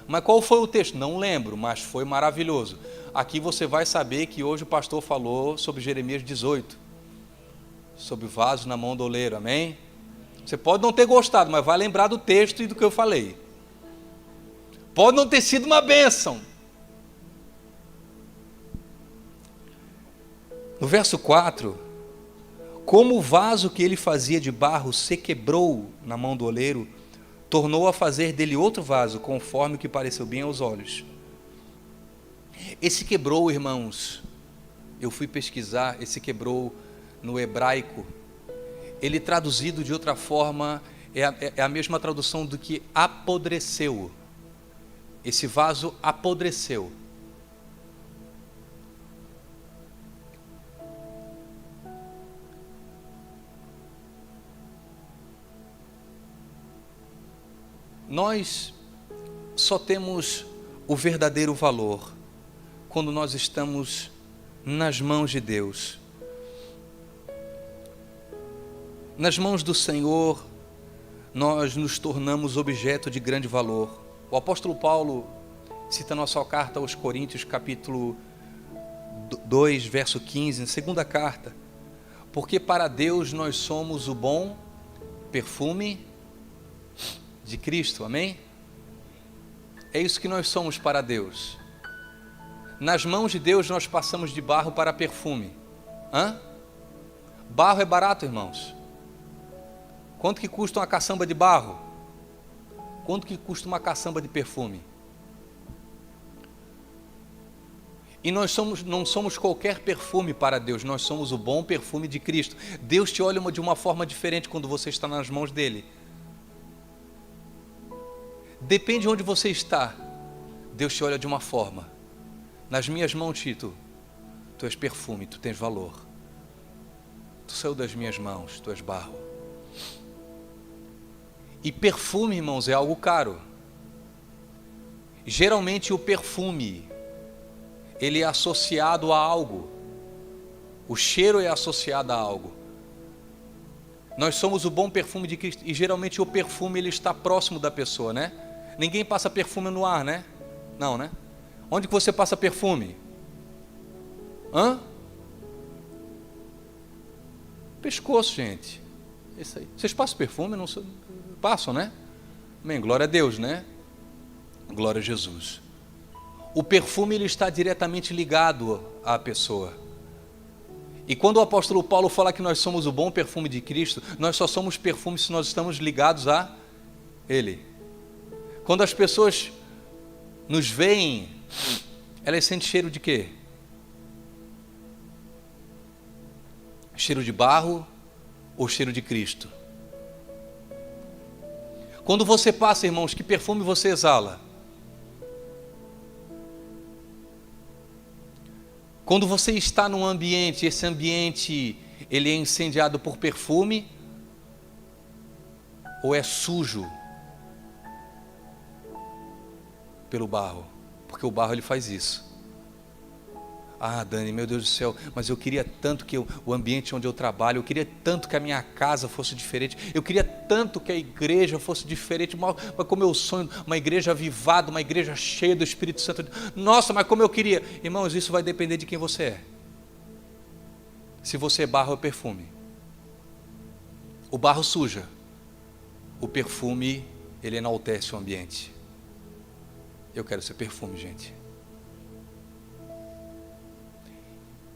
B: Mas qual foi o texto? Não lembro, mas foi maravilhoso. Aqui você vai saber que hoje o pastor falou sobre Jeremias 18. Sobre o vaso na mão do oleiro, amém? Você pode não ter gostado, mas vai lembrar do texto e do que eu falei. Pode não ter sido uma bênção. No verso 4, como o vaso que ele fazia de barro se quebrou na mão do oleiro, tornou a fazer dele outro vaso, conforme o que pareceu bem aos olhos. Esse quebrou, irmãos, eu fui pesquisar, esse quebrou no hebraico, ele traduzido de outra forma, é a mesma tradução do que apodreceu. Esse vaso apodreceu. Nós só temos o verdadeiro valor quando nós estamos nas mãos de Deus. Nas mãos do Senhor, nós nos tornamos objeto de grande valor. O apóstolo Paulo cita na sua carta aos Coríntios, capítulo 2, verso 15, segunda carta. Porque para Deus nós somos o bom perfume de Cristo, amém? É isso que nós somos para Deus. Nas mãos de Deus nós passamos de barro para perfume. Barro é barato, irmãos. Quanto que custa uma caçamba de barro? Quanto que custa uma caçamba de perfume? E nós não somos qualquer perfume para Deus, nós somos o bom perfume de Cristo. Deus te olha de uma forma diferente quando você está nas mãos dele. Depende de onde você está, Deus te olha de uma forma. Nas minhas mãos, Tito, tu és perfume, tu tens valor. Tu saiu das minhas mãos, tu és barro. E perfume, irmãos, é algo caro. Geralmente o perfume, ele é associado a algo. O cheiro é associado a algo. Nós somos o bom perfume de Cristo. E geralmente o perfume, ele está próximo da pessoa, né? Ninguém passa perfume no ar, né? Não, né? Onde que você passa perfume? Hã? Pescoço, gente. Isso aí. Vocês passam perfume? Não passam, né? Amém. Glória a Deus, né? Glória a Jesus. O perfume, ele está diretamente ligado à pessoa. E quando o apóstolo Paulo fala que nós somos o bom perfume de Cristo, nós só somos perfume se nós estamos ligados a Ele. Quando as pessoas nos veem, elas sentem cheiro de quê? Cheiro de barro ou cheiro de Cristo? Quando você passa, irmãos, que perfume você exala? Quando você está num ambiente, esse ambiente, ele é incendiado por perfume ou é sujo pelo barro? Porque o barro, ele faz isso. Ah, Dani, meu Deus do céu, mas eu queria tanto que o ambiente onde eu trabalho, eu queria tanto que a minha casa fosse diferente, eu queria tanto que a igreja fosse diferente, mas como eu sonho, uma igreja avivada, uma igreja cheia do Espírito Santo. Nossa, mas como eu queria. Irmãos, isso vai depender de quem você é. Se você é barro ou perfume. O barro suja, o perfume, ele enaltece o ambiente. Eu quero ser perfume, gente.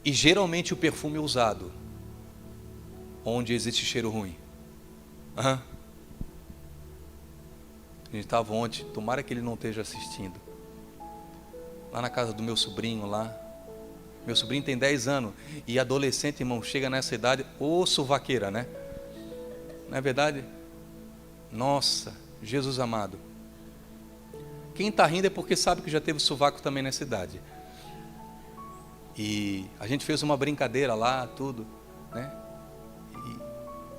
B: E geralmente o perfume é usado onde existe cheiro ruim. A gente estava ontem, tomara que ele não esteja assistindo, lá na casa do meu sobrinho lá. Meu sobrinho tem 10 anos e adolescente, irmão, chega nessa idade, ô suvaqueira, né? Não é verdade? Nossa, Jesus amado. Quem está rindo é porque sabe que já teve sovaco também nessa idade. E a gente fez uma brincadeira lá, tudo, né?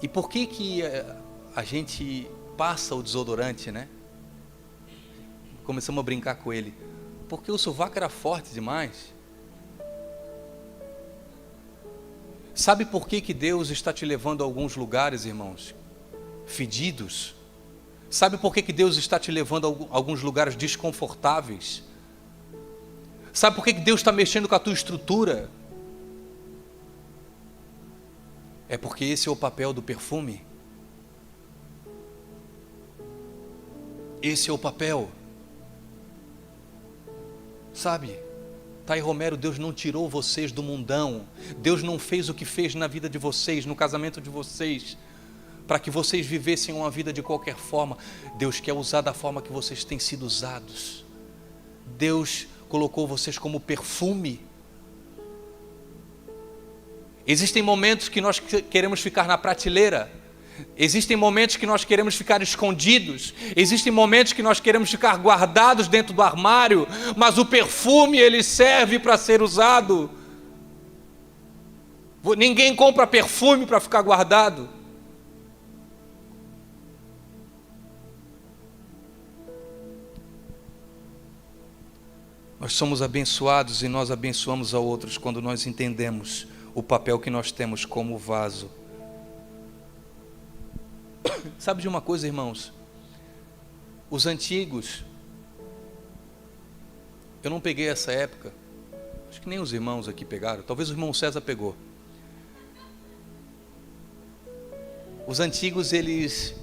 B: E por que a gente passa o desodorante, né? Começamos a brincar com ele. Porque o sovaco era forte demais. Sabe por que Deus está te levando a alguns lugares, irmãos, fedidos? Sabe por que Deus está te levando a alguns lugares desconfortáveis? Sabe por que Deus está mexendo com a tua estrutura? É porque esse é o papel do perfume. Esse é o papel. Sabe? Thay Romero, Deus não tirou vocês do mundão. Deus não fez o que fez na vida de vocês, no casamento de vocês, para que vocês vivessem uma vida de qualquer forma. Deus quer usar da forma que vocês têm sido usados. Deus colocou vocês como perfume. Existem momentos que nós queremos ficar na prateleira. Existem momentos que nós queremos ficar escondidos. Existem momentos que nós queremos ficar guardados dentro do armário. Mas o perfume, ele serve para ser usado. Ninguém compra perfume para ficar guardado. Nós somos abençoados e nós abençoamos a outros quando nós entendemos o papel que nós temos como vaso. Sabe de uma coisa, irmãos? Os antigos, eu não peguei essa época, acho que nem os irmãos aqui pegaram, talvez o irmão César pegou. Os antigos, eles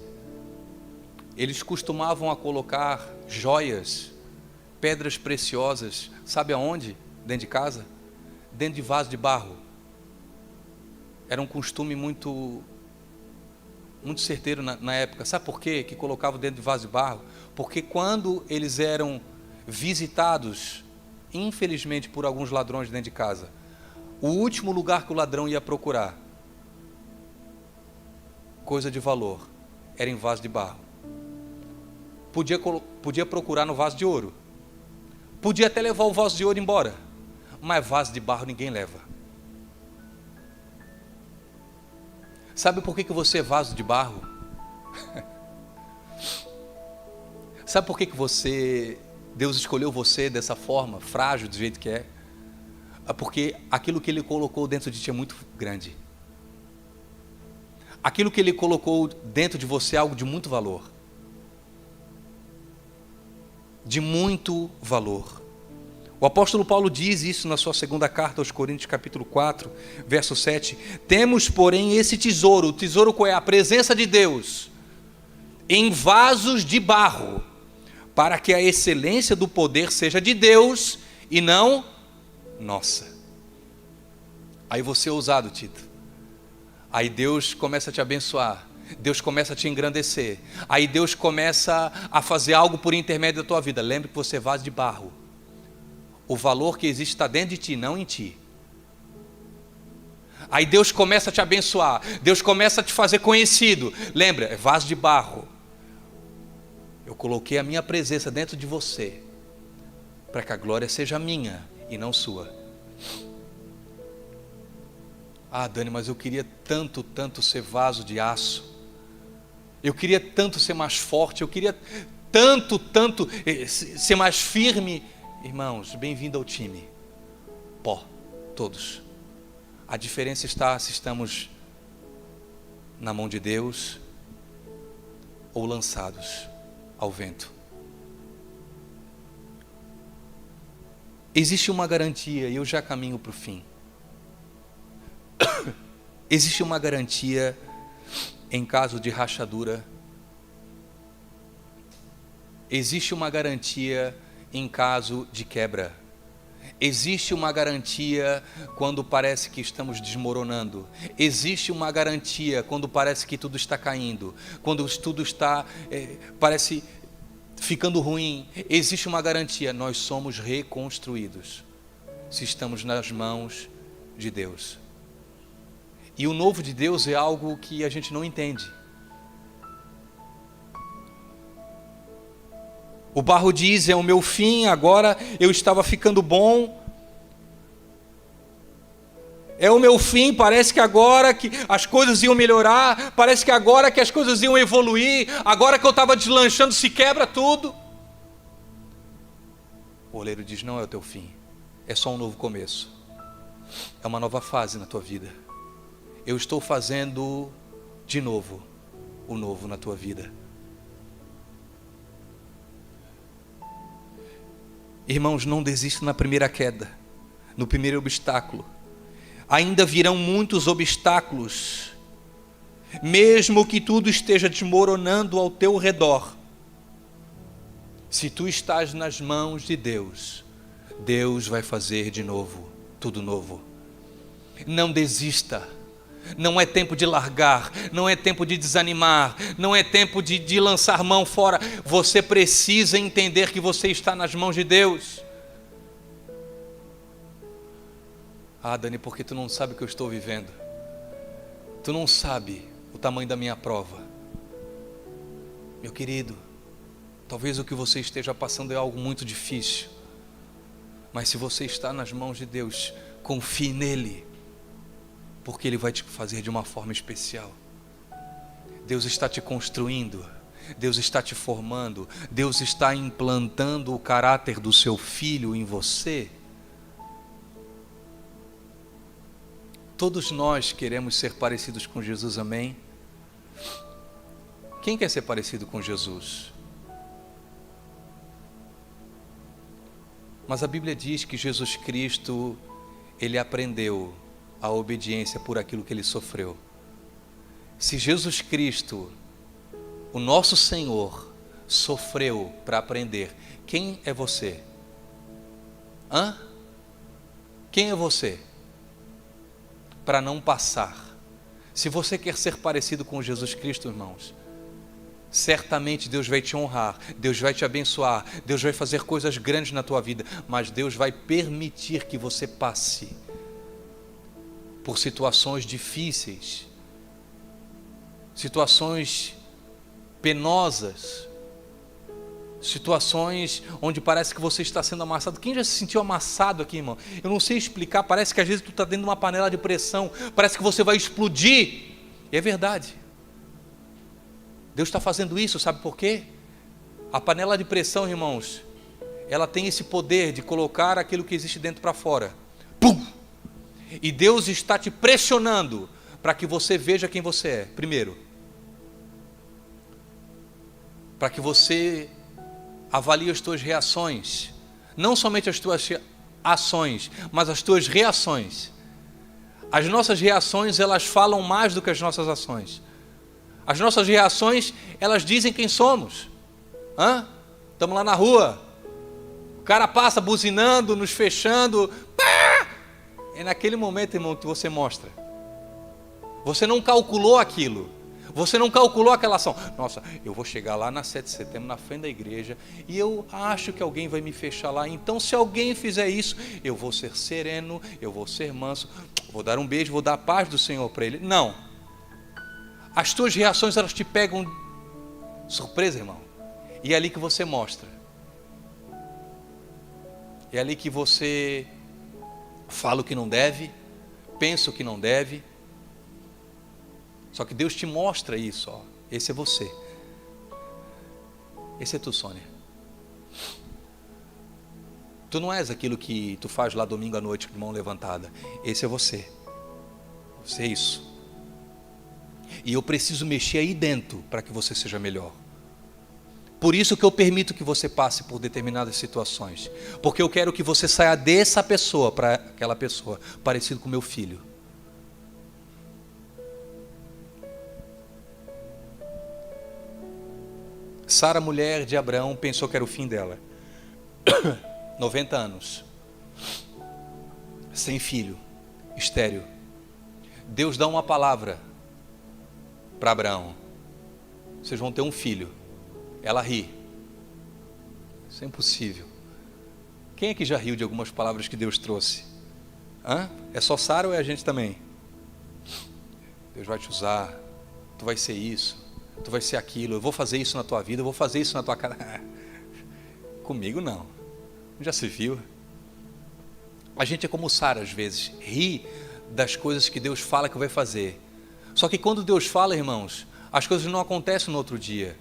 B: costumavam a colocar joias, pedras preciosas, sabe aonde? Dentro de casa? Dentro de vaso de barro. Era um costume muito certeiro na época. Sabe por quê? Que colocavam dentro de vaso de barro? Porque quando eles eram visitados, infelizmente, por alguns ladrões dentro de casa, o último lugar que o ladrão ia procurar, coisa de valor, era em vaso de barro. Podia procurar no vaso de ouro. Podia até levar o vaso de ouro embora. Mas vaso de barro ninguém leva. Sabe por que você é vaso de barro? Sabe por que Deus escolheu você dessa forma, frágil do jeito que é? É porque aquilo que Ele colocou dentro de ti é muito grande. Aquilo que Ele colocou dentro de você é algo de muito valor. De muito valor. O apóstolo Paulo diz isso na sua segunda carta aos Coríntios, capítulo 4, verso 7. Temos, porém, esse tesouro. O tesouro qual é? A presença de Deus. Em vasos de barro. Para que a excelência do poder seja de Deus e não nossa. Aí você é ousado, Tito. Aí Deus começa a te abençoar. Deus começa a te engrandecer. Aí Deus começa a fazer algo por intermédio da tua vida. Lembre que você é vaso de barro. O valor que existe está dentro de ti, não em ti. Aí Deus começa a te abençoar. Deus começa a te fazer conhecido. Lembra, é vaso de barro. Eu coloquei a minha presença dentro de você, para que a glória seja minha e não sua. Ah, Dani, mas eu queria tanto ser vaso de aço. Eu queria tanto ser mais forte. Eu queria tanto ser mais firme. Irmãos, bem-vindo ao time. Pó, todos. A diferença está se estamos na mão de Deus ou lançados ao vento. Existe uma garantia, e eu já caminho para o fim. Existe uma garantia em caso de rachadura. Existe uma garantia em caso de quebra. Existe uma garantia quando parece que estamos desmoronando. Existe uma garantia quando parece que tudo está caindo. Quando tudo está, parece ficando ruim. Existe uma garantia. Nós somos reconstruídos se estamos nas mãos de Deus. E o novo de Deus é algo que a gente não entende. O barro diz, é o meu fim, agora eu estava ficando bom. É o meu fim, parece que agora que as coisas iam melhorar, parece que agora que as coisas iam evoluir, agora que eu estava deslanchando, se quebra tudo. O oleiro diz, não é o teu fim, é só um novo começo. É uma nova fase na tua vida. Eu estou fazendo de novo o novo na tua vida. Irmãos, não desista na primeira queda, no primeiro obstáculo. Ainda virão muitos obstáculos, mesmo que tudo esteja desmoronando ao teu redor. Se tu estás nas mãos de Deus, Deus vai fazer de novo, tudo novo. Não desista. Não é tempo de largar, não é tempo de desanimar, não é tempo de lançar mão fora. Você precisa entender que você está nas mãos de Deus. Ah, Dani, porque tu não sabe o que eu estou vivendo. Tu não sabe o tamanho da minha prova. Meu querido, talvez o que você esteja passando é algo muito difícil. Mas se você está nas mãos de Deus, confie nele. Porque Ele vai te fazer de uma forma especial. Deus está te construindo. Deus está te formando. Deus está implantando o caráter do seu filho em você. Todos nós queremos ser parecidos com Jesus, amém? Quem quer ser parecido com Jesus? Mas a Bíblia diz que Jesus Cristo, Ele aprendeu a obediência por aquilo que Ele sofreu. Se Jesus Cristo, o nosso Senhor, sofreu para aprender, quem é você? Quem é você? Para não passar Se você quer ser parecido com Jesus Cristo, irmãos, certamente Deus vai te honrar, Deus vai te abençoar, Deus vai fazer coisas grandes na tua vida, mas Deus vai permitir que você passe por situações difíceis, situações penosas, situações onde parece que você está sendo amassado. Quem já se sentiu amassado aqui, irmão? Eu não sei explicar, parece que às vezes tu está dentro de uma panela de pressão, parece que você vai explodir, e é verdade. Deus está fazendo isso, sabe por quê? A panela de pressão, irmãos, ela tem esse poder de colocar aquilo que existe dentro para fora. Pum! E Deus está te pressionando para que você veja quem você é, primeiro. Para que você avalie as tuas reações. Não somente as tuas ações, mas as tuas reações. As nossas reações, elas falam mais do que as nossas ações. As nossas reações, elas dizem quem somos. Estamos lá na rua, o cara passa buzinando, nos fechando. Pá! É naquele momento, irmão, que você mostra. Você não calculou aquilo. Você não calculou aquela ação. Nossa, eu vou chegar lá na 7 de setembro, na frente da igreja, e eu acho que alguém vai me fechar lá. Então, se alguém fizer isso, eu vou ser sereno, eu vou ser manso, vou dar um beijo, vou dar a paz do Senhor para ele. Não. As tuas reações, elas te pegam surpresa, irmão. E é ali que você mostra. É ali que você fala o que não deve, pensa o que não deve. Só que Deus te mostra isso, ó. Esse é você. Esse é tu, Sônia. Tu não és aquilo que tu faz lá domingo à noite com a mão levantada. Esse é você. Você é isso. E eu preciso mexer aí dentro para que você seja melhor. Por isso que eu permito que você passe por determinadas situações. Porque eu quero que você saia dessa pessoa para aquela pessoa, parecido com meu filho. Sara, mulher de Abraão, pensou que era o fim dela. 90 anos. Sem filho. Estéril. Deus dá uma palavra para Abraão. Vocês vão ter um filho. Ela ri. Isso é impossível. Quem é que já riu de algumas palavras que Deus trouxe? É só Sara ou é a gente também? Deus vai te usar. Tu vai ser isso. Tu vai ser aquilo. Eu vou fazer isso na tua vida. Eu vou fazer isso na tua cara. Comigo não. Já se viu? A gente é como Sara às vezes. Ri das coisas que Deus fala que vai fazer. Só que quando Deus fala, irmãos, as coisas não acontecem no outro dia.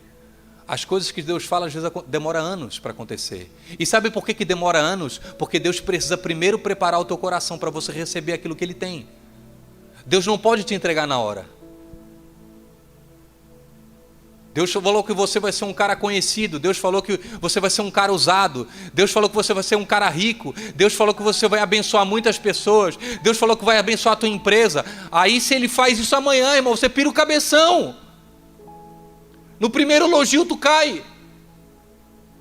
B: As coisas que Deus fala, às vezes, demora anos para acontecer. E sabe por que demora anos? Porque Deus precisa primeiro preparar o teu coração para você receber aquilo que Ele tem. Deus não pode te entregar na hora. Deus falou que você vai ser um cara conhecido. Deus falou que você vai ser um cara usado. Deus falou que você vai ser um cara rico. Deus falou que você vai abençoar muitas pessoas. Deus falou que vai abençoar a tua empresa. Aí se Ele faz isso amanhã, irmão, você pira o cabeção. No primeiro elogio tu cai.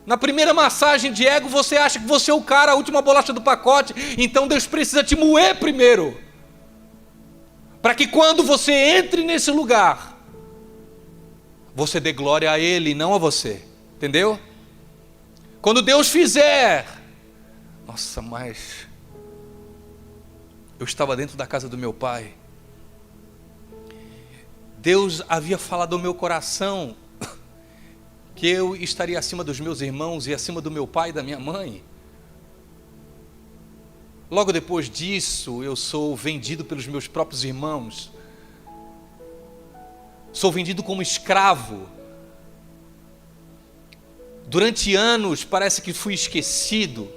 B: Na primeira massagem de ego você acha que você é o cara, a última bolacha do pacote. Então Deus precisa te moer primeiro. Para que quando você entre nesse lugar, você dê glória a Ele e não a você. Entendeu? Quando Deus fizer. Nossa, mas eu estava dentro da casa do meu pai. Deus havia falado ao meu coração que eu estaria acima dos meus irmãos e acima do meu pai e da minha mãe. Logo depois disso, eu sou vendido pelos meus próprios irmãos. Sou vendido como escravo. Durante anos parece que fui esquecido.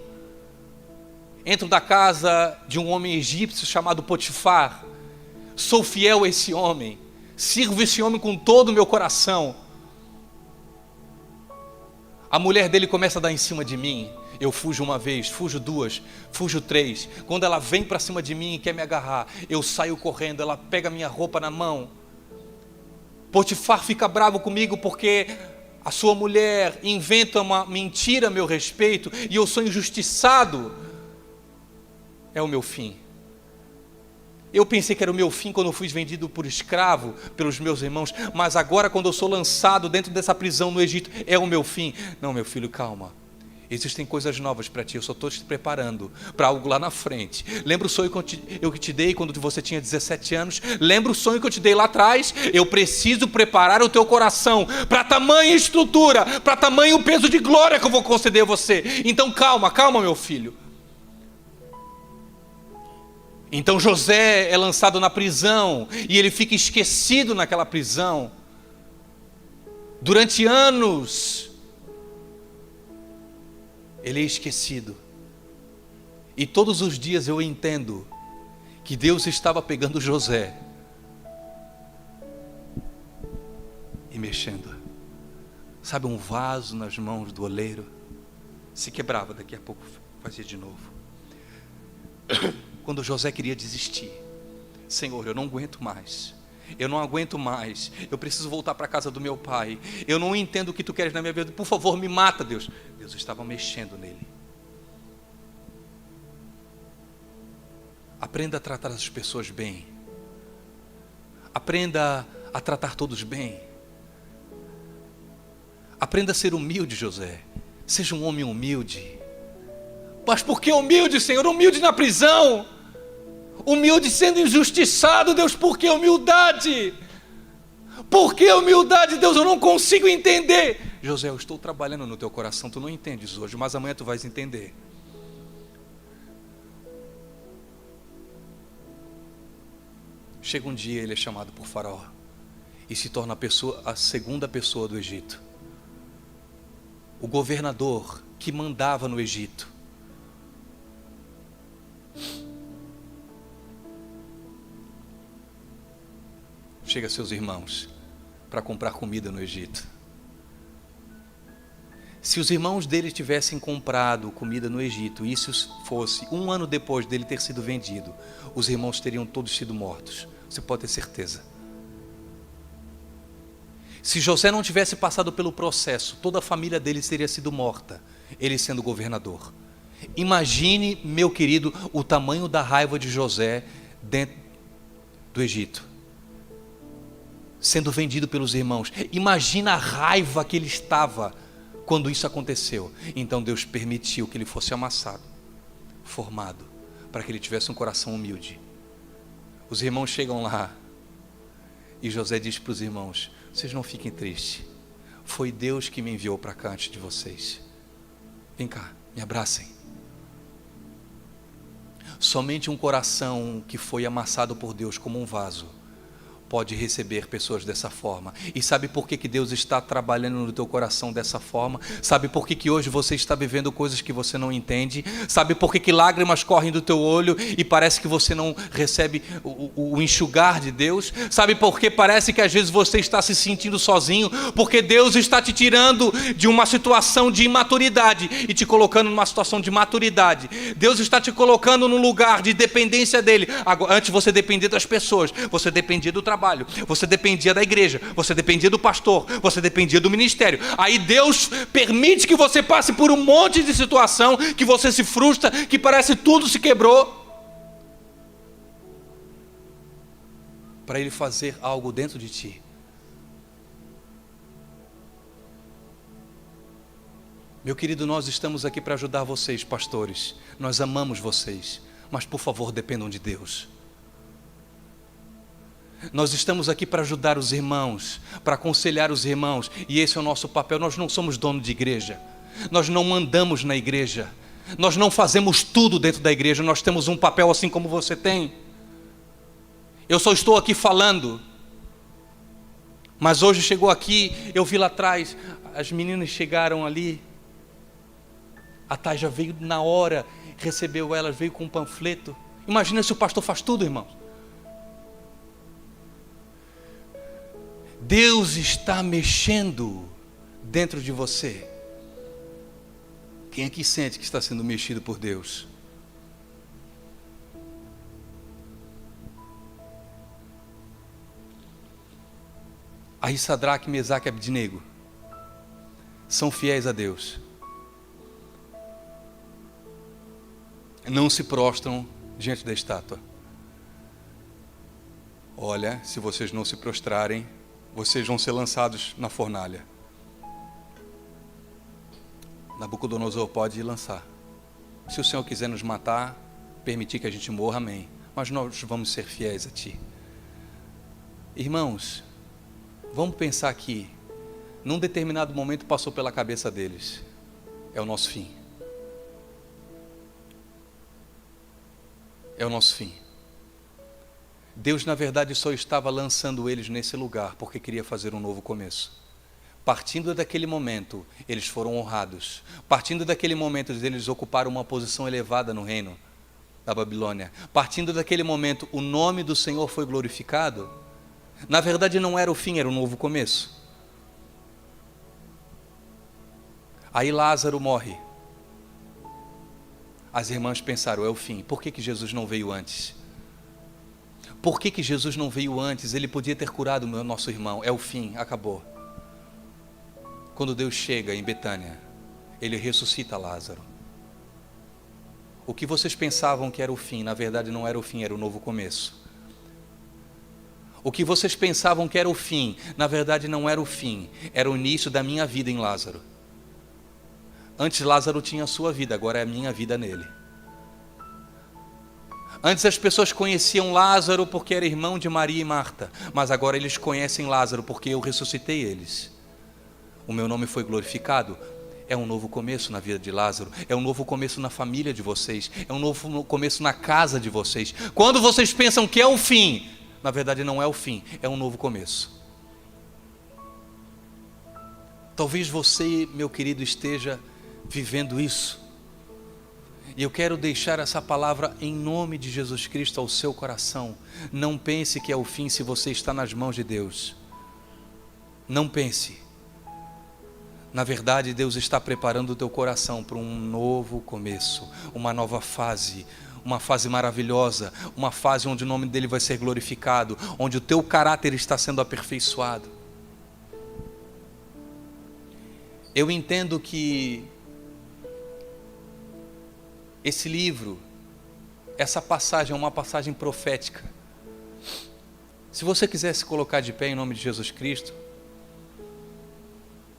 B: Entro da casa de um homem egípcio chamado Potifar. Sou fiel a esse homem. Sirvo esse homem com todo o meu coração. A mulher dele começa a dar em cima de mim. Eu fujo uma vez, fujo duas, fujo três. Quando ela vem para cima de mim e quer me agarrar, eu saio correndo, ela pega minha roupa na mão. Potifar fica bravo comigo porque a sua mulher inventa uma mentira a meu respeito e eu sou injustiçado. É o meu fim. Eu pensei que era o meu fim quando eu fui vendido por escravo pelos meus irmãos, mas agora quando eu sou lançado dentro dessa prisão no Egito, é o meu fim. Não, meu filho, calma. Existem coisas novas para ti, eu só estou te preparando para algo lá na frente. Lembra o sonho que eu te dei quando você tinha 17 anos? Lembra o sonho que eu te dei lá atrás? Eu preciso preparar o teu coração para tamanha estrutura, para tamanho peso de glória que eu vou conceder a você. Então calma, calma, meu filho. Então José é lançado na prisão e ele fica esquecido naquela prisão. Durante anos ele é esquecido. E todos os dias eu entendo que Deus estava pegando José e mexendo. Sabe, um vaso nas mãos do oleiro se quebrava, daqui a pouco fazia de novo. Quando José queria desistir, Senhor, eu não aguento mais. Eu não aguento mais. Eu preciso voltar para a casa do meu pai. Eu não entendo o que tu queres na minha vida. Por favor, me mata, Deus. Deus estava mexendo nele. Aprenda a tratar as pessoas bem. Aprenda a tratar todos bem. Aprenda a ser humilde, José. Seja um homem humilde. Mas por que humilde, Senhor? Humilde na prisão. Humilde sendo injustiçado, Deus, por que humildade? Por que humildade, Deus? Eu não consigo entender. José, eu estou trabalhando no teu coração, tu não entendes hoje, mas amanhã tu vais entender. Chega um dia, ele é chamado por Faraó e se torna a segunda pessoa do Egito. O governador que mandava no Egito. Chega seus irmãos para comprar comida no Egito. Se os irmãos dele tivessem comprado comida no Egito, e isso fosse 1 ano depois dele ter sido vendido, os irmãos teriam todos sido mortos. Você pode ter certeza. Se José não tivesse passado pelo processo, toda a família dele teria sido morta, ele sendo governador. Imagine, meu querido, o tamanho da raiva de José dentro do Egito, sendo vendido pelos irmãos. Imagina a raiva que ele estava quando isso aconteceu. Então Deus permitiu que ele fosse amassado, formado, para que ele tivesse um coração humilde. Os irmãos chegam lá e José diz para os irmãos: vocês não fiquem tristes, foi Deus que me enviou para cá antes de vocês. Vem cá, me abracem. Somente um coração que foi amassado por Deus como um vaso pode receber pessoas dessa forma. E sabe por que Deus está trabalhando no teu coração dessa forma? Sabe por que hoje você está vivendo coisas que você não entende? Sabe por que lágrimas correm do teu olho e parece que você não recebe o enxugar de Deus? Sabe por que parece que às vezes você está se sentindo sozinho? Porque Deus está te tirando de uma situação de imaturidade e te colocando numa situação de maturidade. Deus está te colocando num lugar de dependência dele. Agora, antes você dependia das pessoas, você dependia do trabalho, você dependia da igreja, você dependia do pastor, você dependia do ministério. Aí Deus permite que você passe por um monte de situação, que você se frustra, que parece tudo se quebrou, para Ele fazer algo dentro de ti. Meu querido, nós estamos aqui para ajudar vocês, pastores. Nós amamos vocês, mas por favor, dependam de Deus. Nós estamos aqui para ajudar os irmãos, para aconselhar os irmãos, e esse é o nosso papel. Nós não somos dono de igreja, nós não mandamos na igreja, nós não fazemos tudo dentro da igreja. Nós temos um papel assim como você tem. Eu só estou aqui falando, mas hoje chegou aqui, eu vi lá atrás, as meninas chegaram ali, a Thay já veio na hora, recebeu elas, veio com um panfleto. Imagina se o pastor faz tudo, irmãos. Deus está mexendo dentro de você. Quem aqui sente que está sendo mexido por Deus? Aí Sadraque, Mesaque e Abednego são fiéis a Deus. Não se prostram diante da estátua. olha, se vocês não se prostrarem, vocês vão ser lançados na fornalha. Nabucodonosor pode lançar. Se o Senhor quiser nos matar, permitir que a gente morra, amém. Mas nós vamos ser fiéis a Ti. Irmãos, vamos pensar que, num determinado momento passou pela cabeça deles, é o nosso fim. É o nosso fim. Deus, na verdade, só estava lançando eles nesse lugar porque queria fazer um novo começo. Partindo daquele momento, eles foram honrados. Partindo daquele momento, eles ocuparam uma posição elevada no reino da Babilônia. Partindo daquele momento, o nome do Senhor foi glorificado. Na verdade, não era o fim, era um novo começo. Aí Lázaro morre. As irmãs pensaram, é o fim. Por que Jesus não veio antes? Por que Jesus não veio antes? Ele podia ter curado o nosso irmão. É o fim, acabou. Quando Deus chega em Betânia, Ele ressuscita Lázaro. O que vocês pensavam que era o fim, na verdade não era o fim, era o novo começo. O que vocês pensavam que era o fim, na verdade não era o fim, era o início da minha vida em Lázaro. Antes Lázaro tinha a sua vida, agora é a minha vida nele. Antes as pessoas conheciam Lázaro porque era irmão de Maria e Marta, mas agora eles conhecem Lázaro porque eu ressuscitei eles. O meu nome foi glorificado. É um novo começo na vida de Lázaro, é um novo começo na família de vocês, é um novo começo na casa de vocês. Quando vocês pensam que é o fim, na verdade não é o fim, é um novo começo. Talvez você, meu querido, esteja vivendo isso. E eu quero deixar essa palavra em nome de Jesus Cristo ao seu coração. Não pense que é o fim se você está nas mãos de Deus. Não pense. Na verdade, Deus está preparando o teu coração para um novo começo, uma nova fase, uma fase maravilhosa, uma fase onde o nome dele vai ser glorificado, onde o teu caráter está sendo aperfeiçoado. Eu entendo que esse livro, essa passagem é uma passagem profética. Se você quiser se colocar de pé em nome de Jesus Cristo,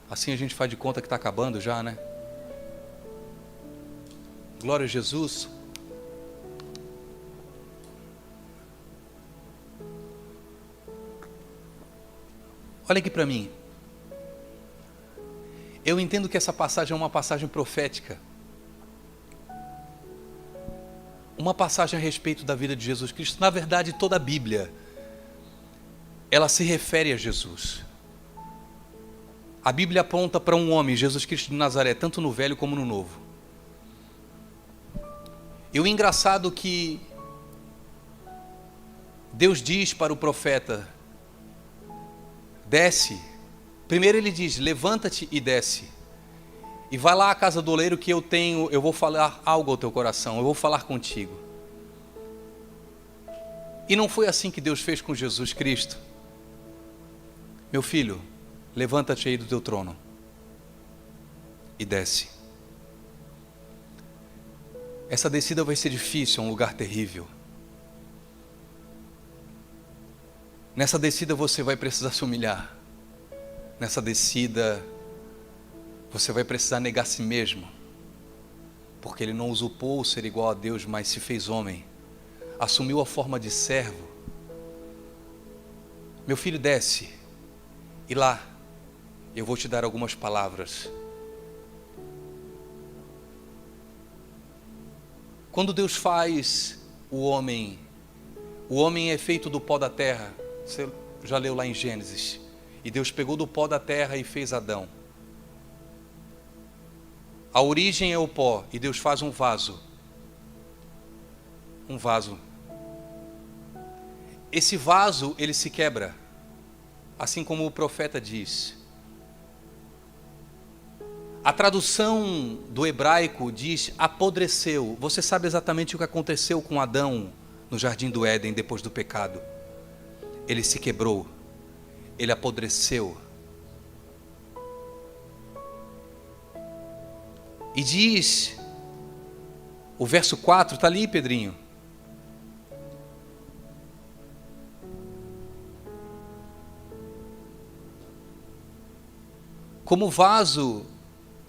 B: assim a gente faz de conta que está acabando já, né? Glória a Jesus. Olha aqui para mim. Eu entendo que essa passagem é uma passagem profética. Uma passagem a respeito da vida de Jesus Cristo. Na verdade, toda a Bíblia, ela se refere a Jesus. A Bíblia aponta para um homem, Jesus Cristo de Nazaré, tanto no Velho como no Novo. E o engraçado que Deus diz para o profeta, desce. Primeiro ele diz, levanta-te e desce. E vai lá à casa do oleiro que eu vou falar algo ao teu coração, eu vou falar contigo. E não foi assim que Deus fez com Jesus Cristo. Meu filho, levanta-te aí do teu trono e desce. Essa descida vai ser difícil, é um lugar terrível. Nessa descida você vai precisar se humilhar. Nessa descida você vai precisar negar a si mesmo. Porque ele não usurpou ser igual a Deus, mas se fez homem. Assumiu a forma de servo. Meu filho, desce. E lá eu vou te dar algumas palavras. Quando Deus faz o homem é feito do pó da terra. Você já leu lá em Gênesis. E Deus pegou do pó da terra e fez Adão. A origem é o pó e Deus faz um vaso. Um vaso. Esse vaso, ele se quebra. Assim como o profeta diz. A tradução do hebraico diz apodreceu. Você sabe exatamente o que aconteceu com Adão no jardim do Éden depois do pecado. Ele se quebrou. Ele apodreceu. E diz, o verso 4, está ali, Pedrinho. Como o vaso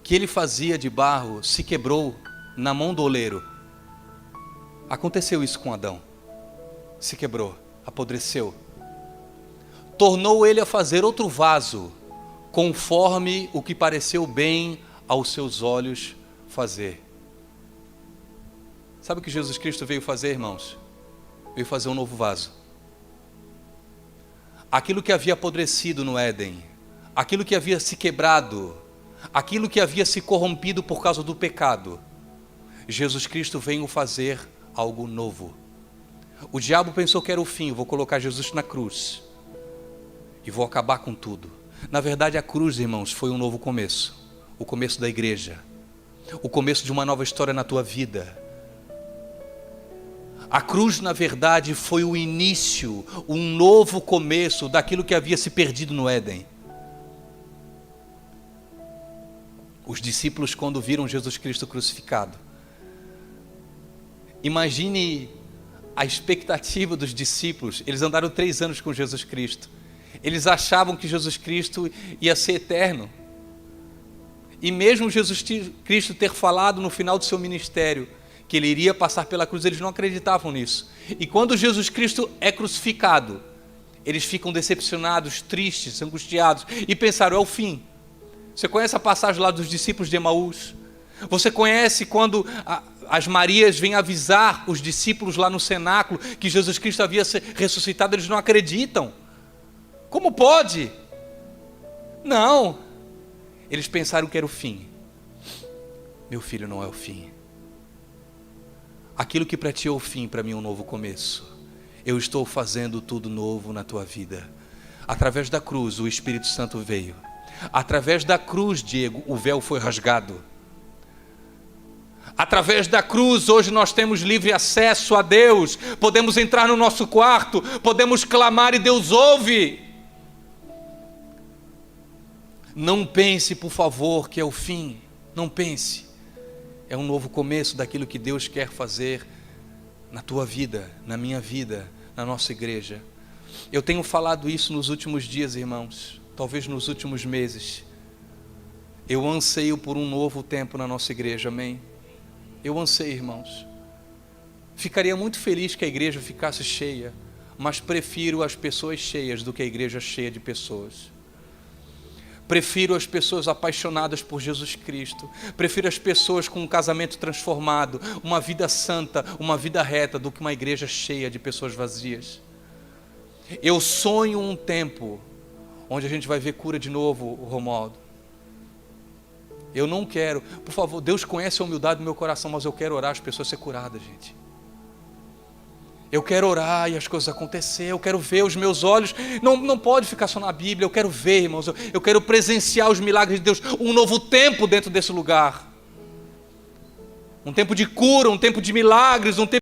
B: que ele fazia de barro se quebrou na mão do oleiro. Aconteceu isso com Adão. Se quebrou, apodreceu. Tornou ele a fazer outro vaso, conforme o que pareceu bem aos seus olhos fazer. Sabe o que Jesus Cristo veio fazer, irmãos? Veio fazer um novo vaso. Aquilo que havia apodrecido no Éden, aquilo que havia se quebrado, aquilo que havia se corrompido por causa do pecado, Jesus Cristo veio fazer algo novo. O diabo pensou que era o fim, vou colocar Jesus na cruz e vou acabar com tudo. Na verdade, a cruz, irmãos, foi um novo começo. O começo da igreja, o começo de uma nova história na tua vida. A cruz, na verdade, foi o início, um novo começo daquilo que havia se perdido no Éden. Os discípulos, quando viram Jesus Cristo crucificado, imagine a expectativa dos discípulos. Eles andaram 3 anos com Jesus Cristo. Eles achavam que Jesus Cristo ia ser eterno. E mesmo Jesus Cristo ter falado no final do seu ministério que ele iria passar pela cruz, eles não acreditavam nisso. E quando Jesus Cristo é crucificado, eles ficam decepcionados, tristes, angustiados e pensaram, é o fim. Você conhece a passagem lá dos discípulos de Emaús? Você conhece quando as Marias vêm avisar os discípulos lá no cenáculo que Jesus Cristo havia ressuscitado, eles não acreditam. Como pode? Não. Eles pensaram que era o fim. Meu filho, não é o fim. Aquilo que para ti é o fim, para mim é um novo começo. Eu estou fazendo tudo novo na tua vida. Através da cruz, o Espírito Santo veio. Através da cruz, Diego, o véu foi rasgado. Através da cruz, hoje nós temos livre acesso a Deus. Podemos entrar no nosso quarto, podemos clamar e Deus ouve. Não pense, por favor, que é o fim. Não pense. É um novo começo daquilo que Deus quer fazer na tua vida, na minha vida, na nossa igreja. Eu tenho falado isso nos últimos dias, irmãos, talvez nos últimos meses. Eu anseio por um novo tempo na nossa igreja, amém? Eu anseio, irmãos. Ficaria muito feliz que a igreja ficasse cheia, mas prefiro as pessoas cheias do que a igreja cheia de pessoas. Prefiro as pessoas apaixonadas por Jesus Cristo. Prefiro as pessoas com um casamento transformado, uma vida santa, uma vida reta, do que uma igreja cheia de pessoas vazias. Eu sonho um tempo onde a gente vai ver cura de novo, Romualdo. Eu não quero, por favor, Deus conhece a humildade do meu coração, mas eu quero orar as pessoas ser curadas, gente. Eu quero orar e as coisas acontecer, eu quero ver os meus olhos, não pode ficar só na Bíblia, eu quero ver, irmãos, eu quero presenciar os milagres de Deus, um novo tempo dentro desse lugar. Um tempo de cura, um tempo de milagres, um tempo